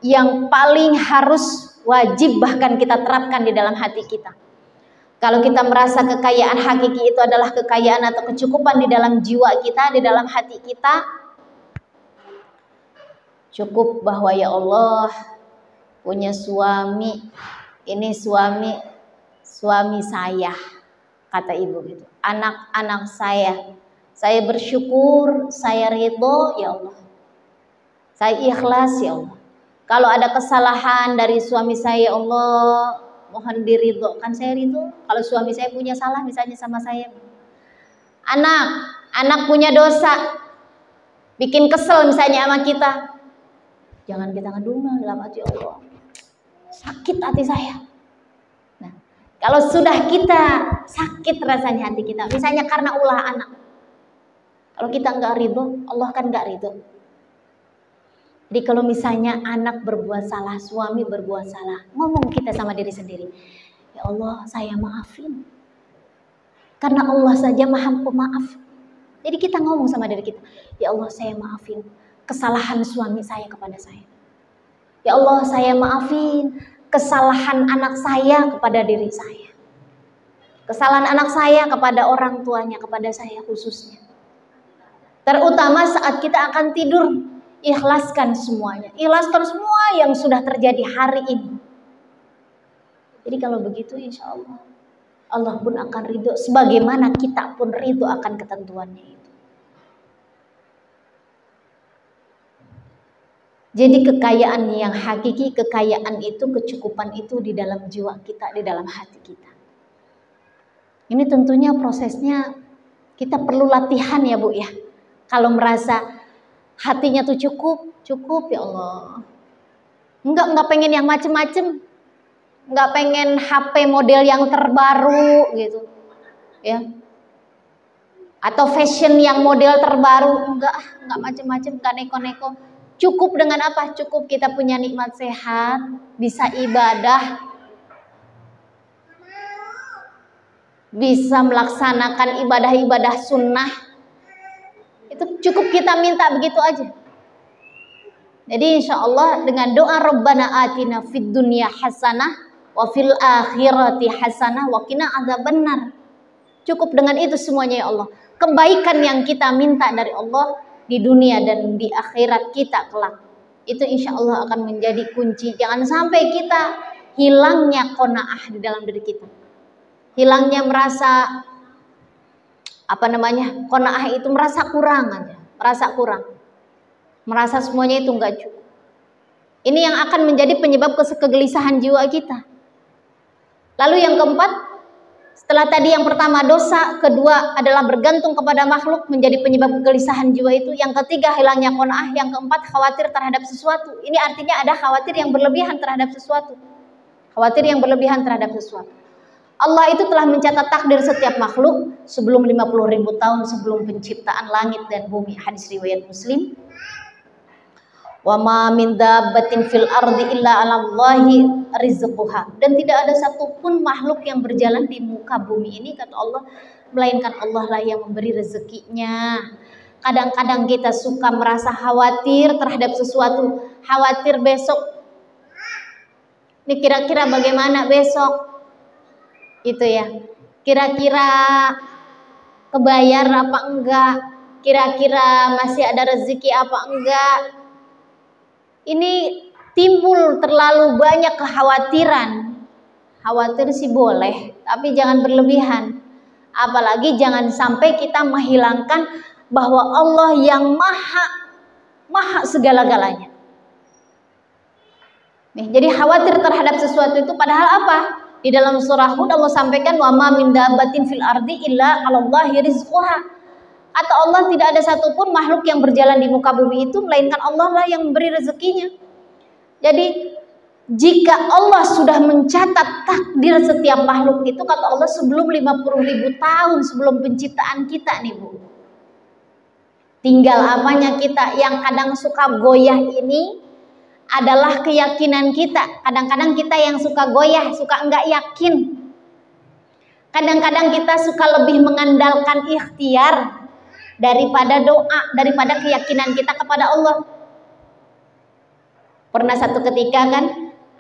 yang paling harus wajib bahkan kita terapkan di dalam hati kita. Kalau kita merasa kekayaan hakiki itu adalah kekayaan atau kecukupan di dalam jiwa kita, di dalam hati kita, cukup bahwa ya Allah punya suami, ini suami saya, kata ibu gitu, anak-anak saya bersyukur, saya ridho ya Allah, saya ikhlas ya Allah. Kalau ada kesalahan dari suami saya, ya Allah, mohon diridhokan, saya ridho. Kalau suami saya punya salah misalnya sama saya, anak punya dosa, bikin kesel misalnya sama kita, jangan kita ngedumel dalam hati, Allah sakit hati saya. Nah, kalau sudah kita sakit rasanya hati kita, misalnya karena ulah anak, kalau kita nggak ridho, Allah kan nggak ridho. Jadi kalau misalnya anak berbuat salah, suami berbuat salah, ngomong kita sama diri sendiri, ya Allah saya maafin, karena Allah saja maha pemaaf. Jadi kita ngomong sama diri kita, ya Allah saya maafin kesalahan suami saya kepada saya, ya Allah saya maafin kesalahan anak saya kepada diri saya, kesalahan anak saya kepada orang tuanya, kepada saya khususnya. Terutama saat kita akan tidur, ikhlaskan semuanya, ikhlaskan semua yang sudah terjadi hari ini. Jadi kalau begitu insya Allah, Allah pun akan ridho, sebagaimana kita pun ridho akan ketentuannya itu. Jadi kekayaan yang hakiki, kekayaan itu, kecukupan itu di dalam jiwa kita, di dalam hati kita. Ini tentunya prosesnya kita perlu latihan ya bu ya. Kalau merasa hatinya tuh cukup ya Allah. Enggak pengen yang macem-macem, enggak pengen HP model yang terbaru gitu, ya. Atau fashion yang model terbaru, enggak macem-macem, enggak neko-neko. Cukup dengan apa? Cukup kita punya nikmat sehat, bisa ibadah, bisa melaksanakan ibadah-ibadah sunnah. Itu cukup kita minta begitu aja. Jadi insya Allah dengan doa Rabbana atina fid dunya hasanah wa fil akhirati hasanah wa qina adzabannar. Cukup dengan itu semuanya ya Allah. kebaikan yang kita minta dari Allah di dunia dan di akhirat kita kelak. Itu insya Allah akan menjadi kunci. Jangan sampai kita hilangnya qanaah di dalam diri kita. Hilangnya merasa qanaah itu merasa kurang aja, merasa semuanya itu enggak cukup. Ini yang akan menjadi penyebab kegelisahan jiwa kita. Lalu yang keempat, setelah tadi yang pertama dosa, kedua adalah bergantung kepada makhluk menjadi penyebab kegelisahan jiwa itu. Yang ketiga hilangnya qanaah, yang keempat khawatir terhadap sesuatu. Ini artinya ada khawatir yang berlebihan terhadap sesuatu. Khawatir yang berlebihan terhadap sesuatu. Allah itu telah mencatat takdir setiap makhluk sebelum 50.000 tahun sebelum penciptaan langit dan bumi. Hadis riwayat Muslim. Wa ma min dabbatin fil ardi illa 'alallahi rizquha. Dan tidak ada satupun makhluk yang berjalan di muka bumi ini, kata Allah, melainkan Allah lah yang memberi rezekinya. Kadang-kadang kita suka merasa khawatir terhadap sesuatu, khawatir besok. Ini kira-kira bagaimana besok? Itu ya. Kira-kira kebayar apa enggak? Kira-kira masih ada rezeki apa enggak? Ini timbul terlalu banyak kekhawatiran. Khawatir sih boleh, tapi jangan berlebihan. Apalagi jangan sampai kita menghilangkan bahwa Allah yang maha segala-galanya. Nih, jadi khawatir terhadap sesuatu itu padahal apa? Di dalam surah Hud Allah sampaikan wa ma min dabbatin fil ardi illa 'alallahi rizquha. Atau Allah tidak ada satupun makhluk yang berjalan di muka bumi itu melainkan Allah lah yang memberi rezekinya. Jadi jika Allah sudah mencatat takdir setiap makhluk itu, kata Allah, sebelum 50.000 tahun sebelum penciptaan kita nih Bu. Tinggal apanya kita yang kadang suka goyah ini adalah keyakinan kita. Kadang-kadang kita yang suka goyah, suka enggak yakin. Kadang-kadang kita suka lebih mengandalkan ikhtiar daripada doa, daripada keyakinan kita kepada Allah. Pernah satu ketika kan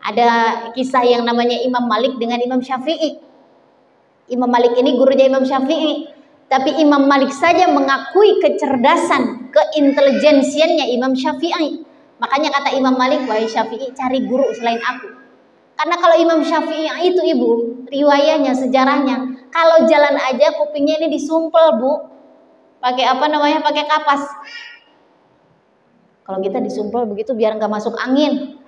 ada kisah yang namanya Imam Malik dengan Imam Syafi'i. Imam Malik ini gurunya Imam Syafi'i, tapi Imam Malik saja mengakui kecerdasan, keintelijensiannya Imam Syafi'i. Makanya kata Imam Malik, wahai Syafi'i, cari guru selain aku. Karena kalau Imam Syafi'i itu Ibu, riwayatnya, sejarahnya, kalau jalan aja kupingnya ini disumpel Bu. Pakai pakai kapas. Kalau kita disumpel begitu biar nggak masuk angin.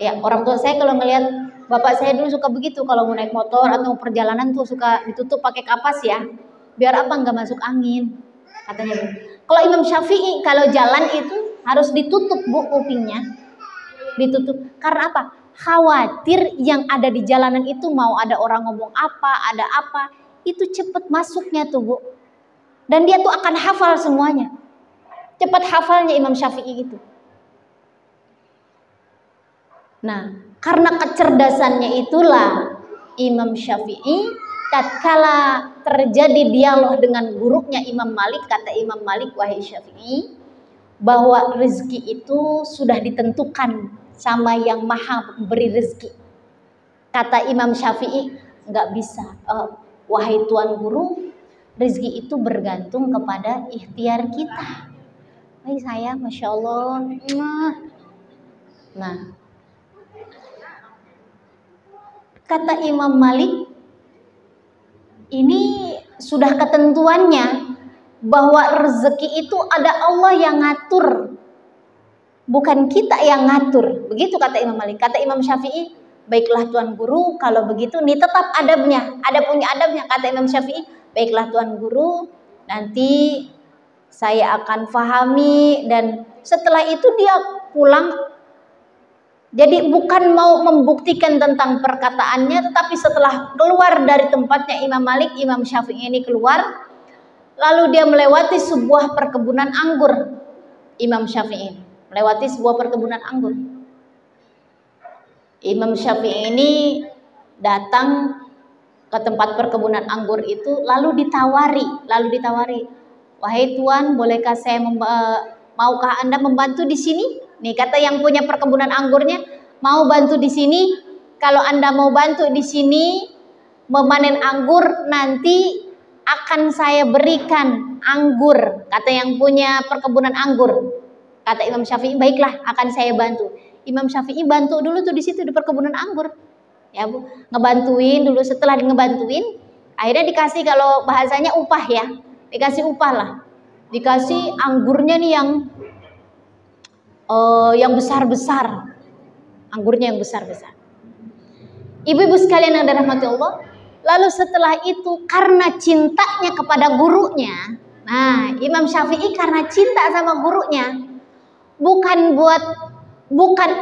Ya, orang tua saya kalau ngelihat bapak saya dulu suka begitu, kalau mau naik motor atau perjalanan tuh suka ditutup pakai kapas ya. Biar apa? Nggak masuk angin. Katanya Bu. Kalau Imam Syafi'i kalau jalan itu harus ditutup Bu kupingnya. Ditutup. Karena apa? Khawatir yang ada di jalanan itu mau ada orang ngomong apa, ada apa, itu cepet masuknya tuh Bu. Dan dia tuh akan hafal semuanya. Cepat hafalnya Imam Syafi'i itu. Nah, karena kecerdasannya itulah Imam Syafi'i tatkala terjadi dialog dengan gurunya Imam Malik, kata Imam Malik, wahai Syafi'i, bahwa rezeki itu sudah ditentukan sama yang maha beri rezeki. Kata Imam Syafi'i, nggak bisa, wahai tuan guru, rezeki itu bergantung kepada ikhtiar kita. Hai saya, Masya Allah. Nah, kata Imam Malik, ini sudah ketentuannya bahwa rezeki itu ada Allah yang ngatur, bukan kita yang ngatur. Begitu kata Imam Malik. Kata Imam Syafi'i, baiklah tuan guru, kalau begitu nih tetap adabnya, ada punya adabnya. Kata Imam Syafi'i, baiklah tuan guru, nanti saya akan fahami. Dan setelah itu dia pulang. Jadi bukan mau membuktikan tentang perkataannya, tetapi setelah keluar dari tempatnya Imam Malik, Imam Syafi'i ini keluar, lalu dia melewati sebuah perkebunan anggur. Imam Syafi'i melewati sebuah perkebunan anggur. Imam Syafi'i ini datang ke tempat perkebunan anggur itu, lalu ditawari, wahai tuan, bolehkah saya maukah Anda membantu di sini? Nih kata yang punya perkebunan anggurnya, mau bantu di sini. Kalau Anda mau bantu di sini memanen anggur, nanti akan saya berikan anggur, kata yang punya perkebunan anggur. Kata Imam Syafi'i, baiklah akan saya bantu. Imam Syafi'i bantu dulu tuh di situ di perkebunan anggur. Ya Bu, ngebantuin dulu, setelah ngebantuin akhirnya dikasih, kalau bahasanya upah ya. Dikasih upah lah. Dikasih anggurnya nih yang besar-besar. Anggurnya yang besar-besar. Ibu-ibu sekalian yang dirahmati Allah, lalu setelah itu karena cintanya kepada gurunya, nah Imam Syafi'i karena cinta sama gurunya, bukan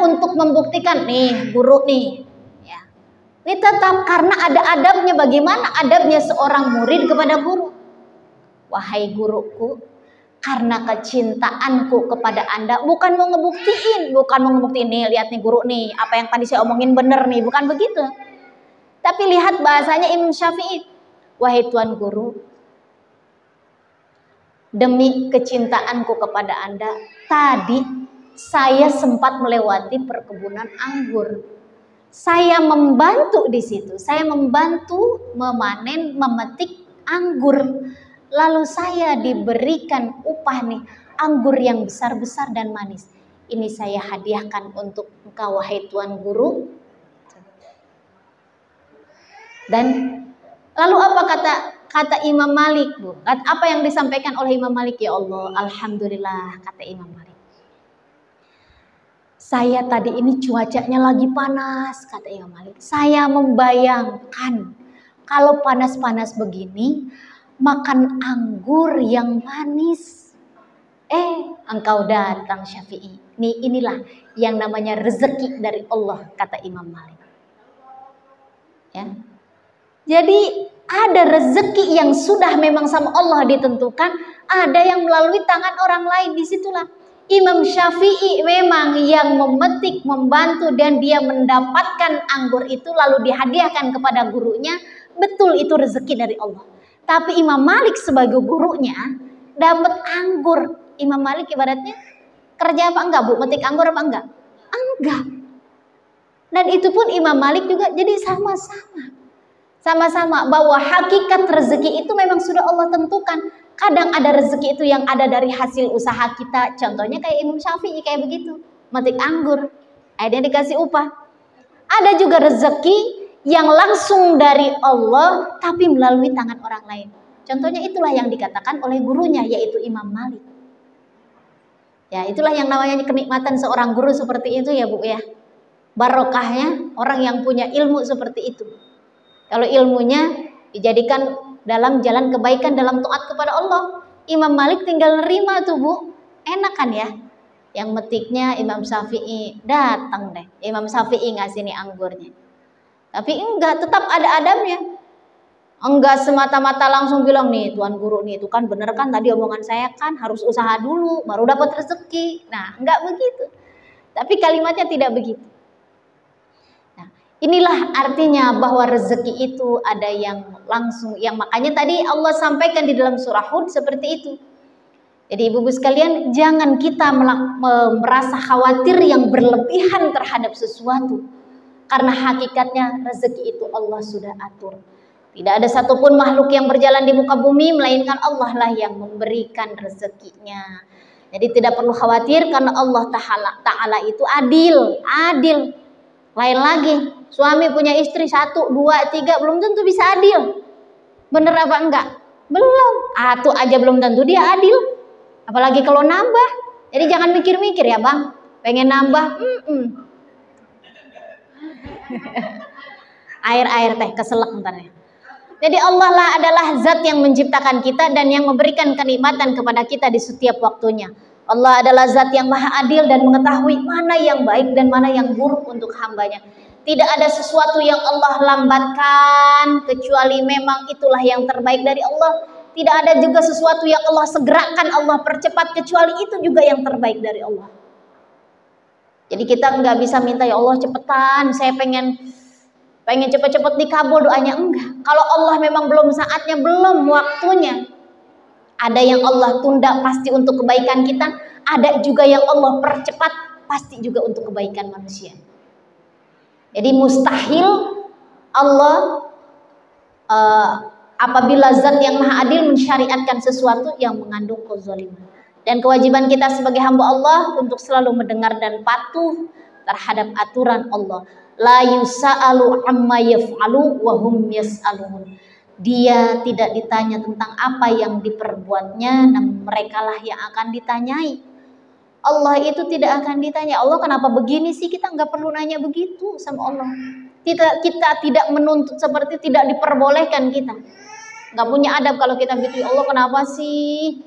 untuk membuktikan nih guru nih, ya. Ini tetap karena ada adabnya. Bagaimana adabnya seorang murid kepada guru? Wahai guruku, karena kecintaanku kepada Anda, bukan mau ngebuktiin nih, lihat nih guru nih, apa yang tadi saya omongin bener nih, bukan begitu. Tapi lihat bahasanya Imam Syafi'i, wahai tuan guru, demi kecintaanku kepada Anda, tadi saya sempat melewati perkebunan anggur. Saya membantu di situ, saya membantu memanen, memetik anggur. Lalu saya diberikan upah nih, anggur yang besar-besar dan manis. Ini saya hadiahkan untuk engkau wahai tuan guru. Dan lalu apa kata Imam Malik, Bu? Apa yang disampaikan oleh Imam Malik? Ya Allah, alhamdulillah, kata Imam Malik. Saya tadi ini cuacanya lagi panas, kata Imam Malik. Saya membayangkan kalau panas-panas begini, makan anggur yang manis. Engkau datang Syafi'i. Inilah yang namanya rezeki dari Allah, kata Imam Malik. Ya. Jadi ada rezeki yang sudah memang sama Allah ditentukan, ada yang melalui tangan orang lain. Disitulah Imam Syafi'i memang yang memetik, membantu, dan dia mendapatkan anggur itu lalu dihadiahkan kepada gurunya. Betul, itu rezeki dari Allah. Tapi Imam Malik sebagai gurunya dapat anggur. Imam Malik ibaratnya kerja apa enggak, Bu? Metik anggur apa enggak? Enggak. Dan itu pun Imam Malik juga jadi sama-sama bahwa hakikat rezeki itu memang sudah Allah tentukan. Kadang ada rezeki itu yang ada dari hasil usaha kita. Contohnya kayak Imam Syafi'i kayak begitu, metik anggur, akhirnya dikasih upah. Ada juga rezeki yang langsung dari Allah tapi melalui tangan orang lain. Contohnya itulah yang dikatakan oleh gurunya, yaitu Imam Malik. Ya, itulah yang namanya kenikmatan seorang guru seperti itu ya Bu ya. Barokahnya orang yang punya ilmu seperti itu. Kalau ilmunya dijadikan dalam jalan kebaikan, dalam taat kepada Allah, Imam Malik tinggal nerima tuh Bu. Enak kan ya? Yang metiknya Imam Syafi'i, datang deh Imam Syafi'i ngasih nih anggurnya. Tapi enggak, tetap ada adabnya. Enggak semata-mata langsung bilang nih tuan guru nih, itu kan bener kan tadi omongan saya kan, harus usaha dulu baru dapat rezeki. Nah, enggak begitu. Tapi kalimatnya tidak begitu. Nah, inilah artinya bahwa rezeki itu ada yang langsung, yang makanya tadi Allah sampaikan di dalam surah Hud seperti itu. Jadi ibu-ibu sekalian, jangan kita merasa khawatir yang berlebihan terhadap sesuatu. Karena hakikatnya rezeki itu Allah sudah atur. Tidak ada satupun makhluk yang berjalan di muka bumi melainkan Allah lah yang memberikan rezekinya. Jadi tidak perlu khawatir karena Allah Ta'ala itu adil. Lain lagi, suami punya istri 1, 2, 3 belum tentu bisa adil. Bener apa enggak? Belum. Satu aja belum tentu dia adil. Apalagi kalau nambah. Jadi jangan mikir-mikir ya Bang. Pengen nambah. Air teh keselak ntar ya. Jadi Allah lah adalah zat yang menciptakan kita dan yang memberikan kenikmatan kepada kita di setiap waktunya. Allah adalah zat yang maha adil dan mengetahui mana yang baik dan mana yang buruk untuk hambanya. Tidak ada sesuatu yang Allah lambatkan kecuali memang itulah yang terbaik dari Allah. Tidak ada juga sesuatu yang Allah segerakan, Allah percepat kecuali itu juga yang terbaik dari Allah. Jadi kita nggak bisa minta ya Allah cepetan, saya pengen cepet-cepet dikabul doanya, enggak. Kalau Allah memang belum saatnya, belum waktunya. Ada yang Allah tunda pasti untuk kebaikan kita, ada juga yang Allah percepat pasti juga untuk kebaikan manusia. Jadi mustahil Allah apabila zat yang maha adil mensyariatkan sesuatu yang mengandung kezaliman. Dan kewajiban kita sebagai hamba Allah untuk selalu mendengar dan patuh terhadap aturan Allah. La yusa'alu amma yaf'alu wa hum yas'alun. Dia tidak ditanya tentang apa yang diperbuatnya, namun merekalah yang akan ditanyai. Allah itu tidak akan ditanya, Allah kenapa begini sih? Kita nggak perlu nanya begitu sama Allah. Kita tidak menuntut seperti, tidak diperbolehkan kita. Nggak punya adab kalau kita begitu, Allah kenapa sih?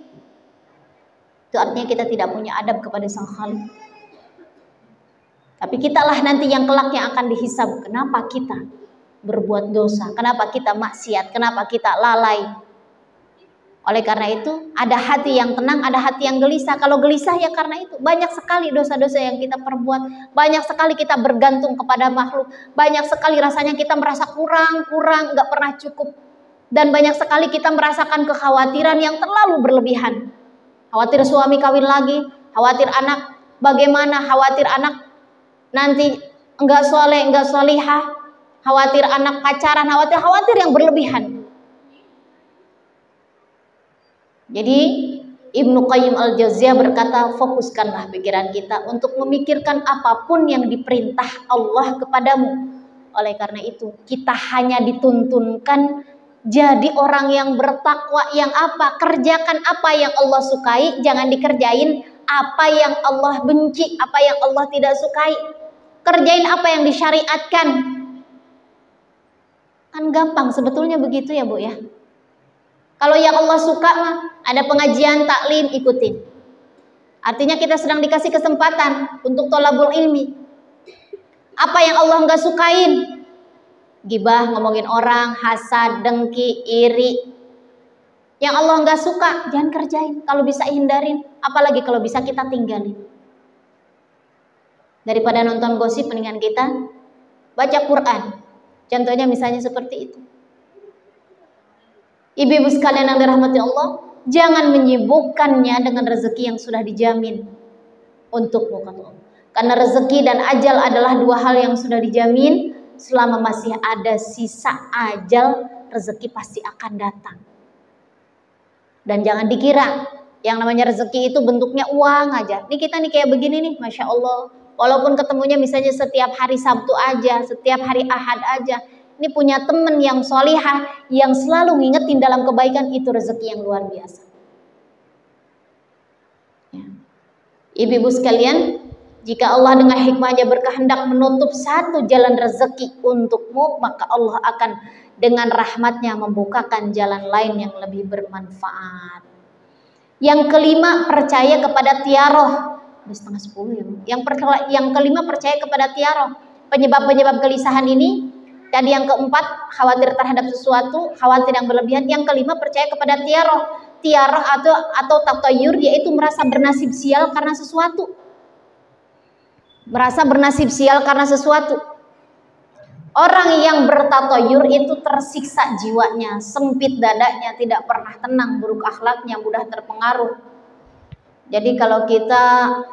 Itu artinya kita tidak punya adab kepada Sang Khalik. Tapi kitalah nanti yang kelak yang akan dihisab. Kenapa kita berbuat dosa? Kenapa kita maksiat? Kenapa kita lalai? Oleh karena itu, ada hati yang tenang, ada hati yang gelisah. Kalau gelisah ya karena itu. Banyak sekali dosa-dosa yang kita perbuat. Banyak sekali kita bergantung kepada makhluk. Banyak sekali rasanya kita merasa kurang, gak pernah cukup. Dan banyak sekali kita merasakan kekhawatiran yang terlalu berlebihan. Khawatir suami kawin lagi, khawatir anak bagaimana, khawatir anak nanti enggak soleh, enggak solihah, khawatir anak pacaran, khawatir yang berlebihan. Jadi Ibnu Qayyim Al-Jauziyah berkata, fokuskanlah pikiran kita untuk memikirkan apapun yang diperintah Allah kepadamu. Oleh karena itu, kita hanya dituntunkan jadi orang yang bertakwa, yang apa? Kerjakan apa yang Allah sukai, jangan dikerjain apa yang Allah benci, apa yang Allah tidak sukai. Kerjain apa yang disyariatkan. Kan gampang sebetulnya begitu ya Bu ya. Kalau yang Allah suka mah ada pengajian taklim, ikutin. Artinya kita sedang dikasih kesempatan untuk tholabul ilmi. Apa yang Allah nggak sukain? Gibah, ngomongin orang, hasad, dengki, iri. Yang Allah nggak suka, jangan kerjain. Kalau bisa hindarin, apalagi kalau bisa kita tinggalin. Daripada nonton gosip, mendingan kita baca Quran. Contohnya misalnya seperti itu. Ibu-ibu sekalian yang dirahmati Allah, jangan menyibukkannya dengan rezeki yang sudah dijamin untukmu kata Allah. Karena rezeki dan ajal adalah dua hal yang sudah dijamin. Selama masih ada sisa ajal, rezeki pasti akan datang. Dan jangan dikira yang namanya rezeki itu bentuknya uang aja. Ini kita nih kayak begini nih, Masya Allah. Walaupun ketemunya misalnya setiap hari Sabtu aja, setiap hari Ahad aja. Ini punya temen yang solihah, yang selalu ngingetin dalam kebaikan, itu rezeki yang luar biasa. Ya. Ibu-ibu sekalian, jika Allah dengan hikmahnya berkehendak menutup satu jalan rezeki untukmu, maka Allah akan dengan rahmatnya membukakan jalan lain yang lebih bermanfaat. Yang kelima, percaya kepada tiaroh. Udah 9:30 ya. Yang kelima, percaya kepada tiaroh. Penyebab-penyebab kegelisahan ini. Dan yang keempat, khawatir terhadap sesuatu, khawatir yang berlebihan. Yang kelima, percaya kepada tiaroh. Tiaroh atau tatayur, yaitu merasa bernasib sial karena sesuatu. Merasa bernasib sial karena sesuatu. Orang yang bertatayur itu tersiksa jiwanya, sempit dadanya, tidak pernah tenang, buruk akhlaknya, mudah terpengaruh. Jadi kalau kita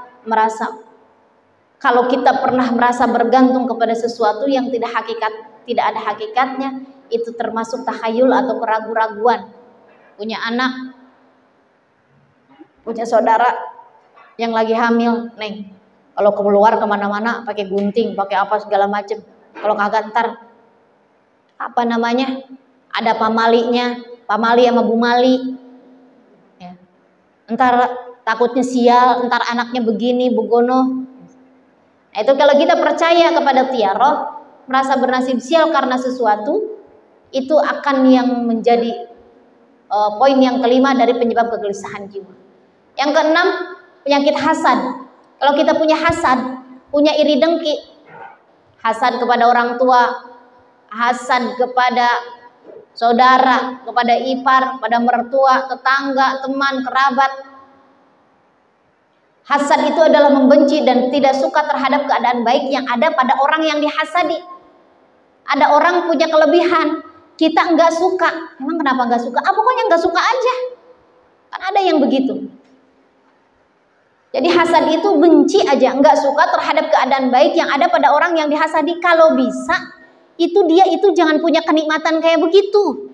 pernah merasa bergantung kepada sesuatu yang tidak ada hakikatnya, itu termasuk takhayul atau keraguan-raguan. Punya anak, punya saudara yang lagi hamil, Neng, kalau keluar kemana-mana pakai gunting, pakai apa segala macem. Kalau kagak ntar apa namanya, ada pamalinya, pamali sama Bu Mali. Ya. Ntar takutnya sial, ntar anaknya begini, begono. Nah, itu kalau kita percaya kepada tiaroh, merasa bernasib sial karena sesuatu, itu akan yang menjadi poin yang kelima dari penyebab kegelisahan jiwa. Yang keenam, penyakit hasad. Kalau kita punya hasad, punya iri dengki, hasad kepada orang tua, hasad kepada saudara, kepada ipar, pada mertua, tetangga, teman, kerabat. Hasad itu adalah membenci dan tidak suka terhadap keadaan baik yang ada pada orang yang dihasadi. Ada orang punya kelebihan, kita enggak suka. Emang kenapa enggak suka? Pokoknya enggak suka aja. Kan ada yang begitu. Jadi hasad itu benci aja, enggak suka terhadap keadaan baik yang ada pada orang yang dihasadi. Kalau bisa, dia jangan punya kenikmatan kayak begitu.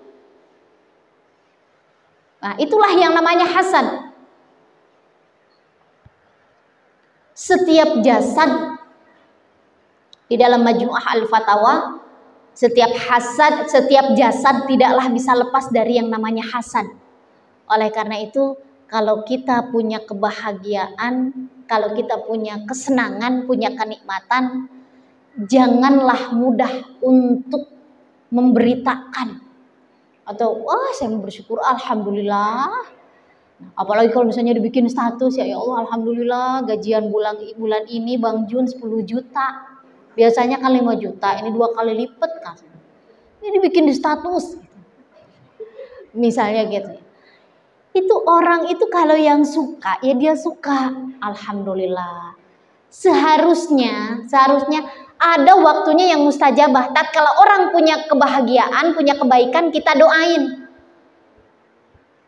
Nah, itulah yang namanya hasad. Setiap jasad di dalam Majmu'ah Al-Fatawa, setiap jasad tidaklah bisa lepas dari yang namanya hasad. Oleh karena itu, kalau kita punya kebahagiaan, kalau kita punya kesenangan, punya kenikmatan, janganlah mudah untuk memberitakan atau wah saya bersyukur alhamdulillah. Apalagi kalau misalnya dibikin status, ya Allah alhamdulillah gajian bulan ini Bang Jun 10 juta. Biasanya kan 5 juta, ini 2 kali lipat kan. Ini dibikin di status gitu. Misalnya gitu. Itu orang itu kalau yang suka, ya dia suka. Alhamdulillah. Seharusnya ada waktunya yang mustajabah. Tatkala orang punya kebahagiaan, punya kebaikan, kita doain.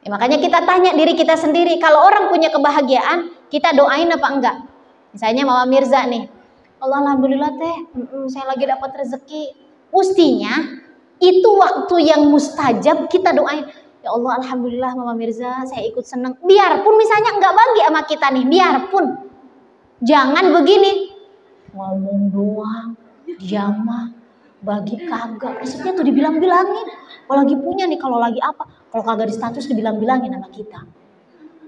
Ya, makanya kita tanya diri kita sendiri, kalau orang punya kebahagiaan, kita doain apa enggak? Misalnya Mama Mirza nih, Allah alhamdulillah teh, saya lagi dapat rezeki. Mestinya itu waktu yang mustajab kita doain. Ya Allah alhamdulillah Mama Mirza, saya ikut senang. Biarpun misalnya enggak bagi sama kita nih, biarpun. Jangan begini, ngomong doang, diam bagi kagak. Resepnya tuh dibilang-bilangin. Kalau lagi punya nih, kalau lagi apa, kalau kagak di status dibilang-bilangin sama kita.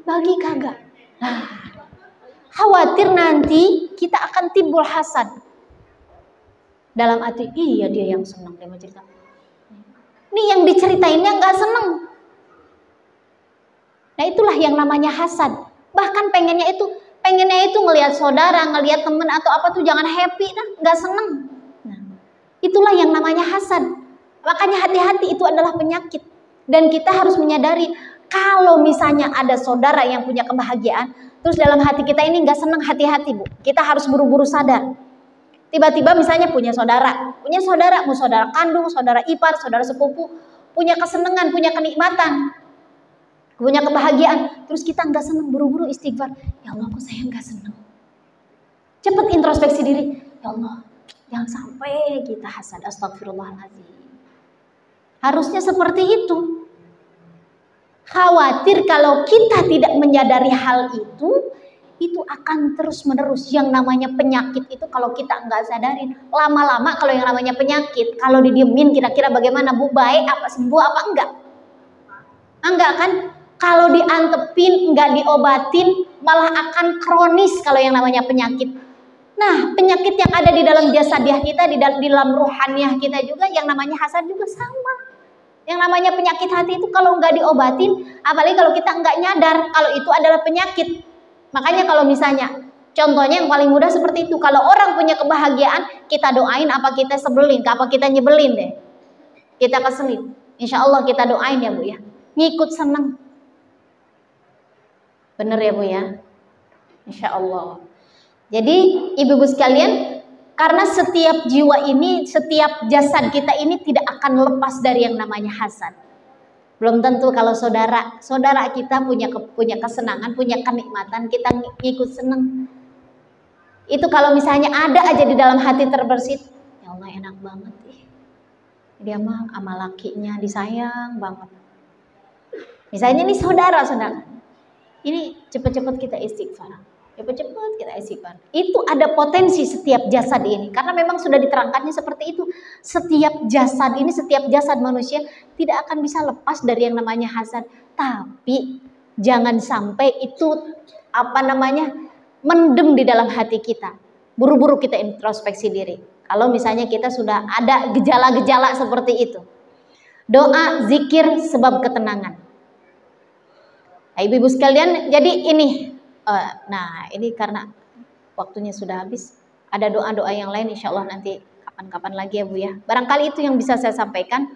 Bagi kagak. Nah, khawatir nanti kita akan timbul hasad. Dalam hati, iya dia yang senang dia cerita. Ini yang diceritainnya nggak senang. Nah itulah yang namanya hasad. Bahkan pengennya itu ngelihat saudara, ngelihat temen atau apa tuh jangan happy, nah nggak senang. Nah, itulah yang namanya hasad. Makanya hati-hati, itu adalah penyakit. Dan kita harus menyadari kalau misalnya ada saudara yang punya kebahagiaan, terus dalam hati kita ini nggak senang, hati-hati Bu. Kita harus buru-buru sadar. Tiba-tiba misalnya punya saudara, mau saudara kandung, saudara ipar, saudara sepupu, punya kesenangan, punya kenikmatan, punya kebahagiaan, terus kita nggak senang, buru-buru istighfar. Ya Allah, kok saya nggak senang? Cepat introspeksi diri. Ya Allah, jangan sampai kita hasad. Astagfirullahaladzim. Harusnya seperti itu. Khawatir kalau kita tidak menyadari hal itu akan terus menerus. Yang namanya penyakit itu kalau kita nggak sadarin, lama-lama kalau yang namanya penyakit, kalau didiemin kira-kira bagaimana Bu? Baik apa, sembuh apa enggak? Enggak kan? Kalau diantepin, nggak diobatin, malah akan kronis kalau yang namanya penyakit. Nah, penyakit yang ada di dalam jasadiah kita, di dalam ruhaniah kita juga, yang namanya hasad juga sama. Yang namanya penyakit hati itu kalau nggak diobatin, apalagi kalau kita nggak nyadar kalau itu adalah penyakit. Makanya kalau misalnya, contohnya yang paling mudah seperti itu, kalau orang punya kebahagiaan, kita doain apa kita sebelin, apa kita nyebelin deh. Kita keselin. Insya Allah kita doain ya Bu ya. Ngikut senang. Bener ya Bu ya? Insya Allah. Jadi ibu-ibu sekalian, karena setiap jiwa ini, setiap jasad kita ini tidak akan lepas dari yang namanya hasad. Belum tentu kalau saudara kita punya kesenangan, punya kenikmatan, kita ngikut senang. Itu kalau misalnya ada aja di dalam hati terbersit, ya Allah enak banget dia mah sama lakinya disayang banget. Misalnya nih saudara, ini cepet-cepet kita istighfar. Cepet-cepet kita istighfar. Itu ada potensi setiap jasad ini. Karena memang sudah diterangkannya seperti itu. Setiap jasad ini, setiap jasad manusia tidak akan bisa lepas dari yang namanya hasad. Tapi jangan sampai itu mendem di dalam hati kita. Buru-buru kita introspeksi diri. Kalau misalnya kita sudah ada gejala-gejala seperti itu. Doa, zikir, sebab ketenangan. Nah, ibu-ibu sekalian, jadi ini karena waktunya sudah habis, ada doa-doa yang lain insya Allah nanti kapan-kapan lagi ya Bu ya. Barangkali itu yang bisa saya sampaikan,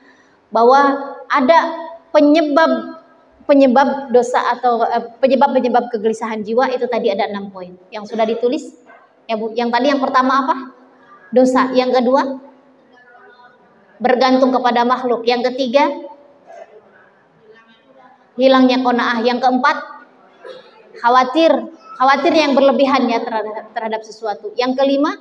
bahwa ada penyebab dosa atau penyebab kegelisahan jiwa, itu tadi ada 6 poin yang sudah ditulis ya Bu. Yang tadi yang pertama apa? Dosa. Yang kedua, bergantung kepada makhluk. Yang ketiga, hilangnya qanaah. Yang keempat, khawatir yang berlebihan ya terhadap sesuatu. Yang kelima,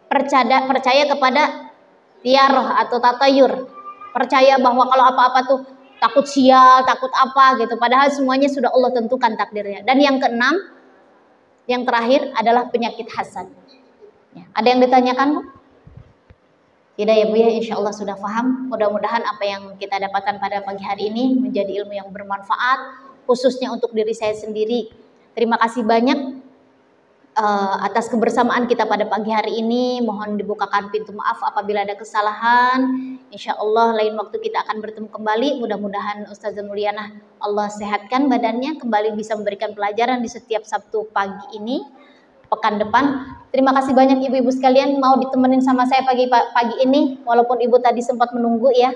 percaya kepada tiaroh atau tatayur. Percaya bahwa kalau apa-apa tuh takut sial, takut apa gitu. Padahal semuanya sudah Allah tentukan takdirnya. Dan yang keenam, yang terakhir adalah penyakit hasad. Ya, ada yang ditanyakan, Bu? Tidak ya Bu ya, insya Allah sudah paham. Mudah-mudahan apa yang kita dapatkan pada pagi hari ini menjadi ilmu yang bermanfaat, khususnya untuk diri saya sendiri. Terima kasih banyak atas kebersamaan kita pada pagi hari ini. Mohon dibukakan pintu maaf apabila ada kesalahan. Insya Allah lain waktu kita akan bertemu kembali. Mudah-mudahan Ustazah Mulyana Allah sehatkan badannya, kembali bisa memberikan pelajaran di setiap Sabtu pagi ini, pekan depan. Terima kasih banyak ibu-ibu sekalian mau ditemenin sama saya pagi ini, walaupun ibu tadi sempat menunggu ya.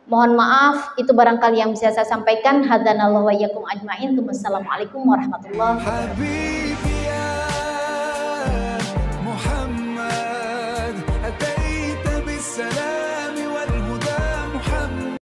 Mohon maaf, itu barangkali yang bisa saya sampaikan. Hadanallahu wa iyyakum ajmain. Wassalamualaikum warahmatullahi wabarakatuh.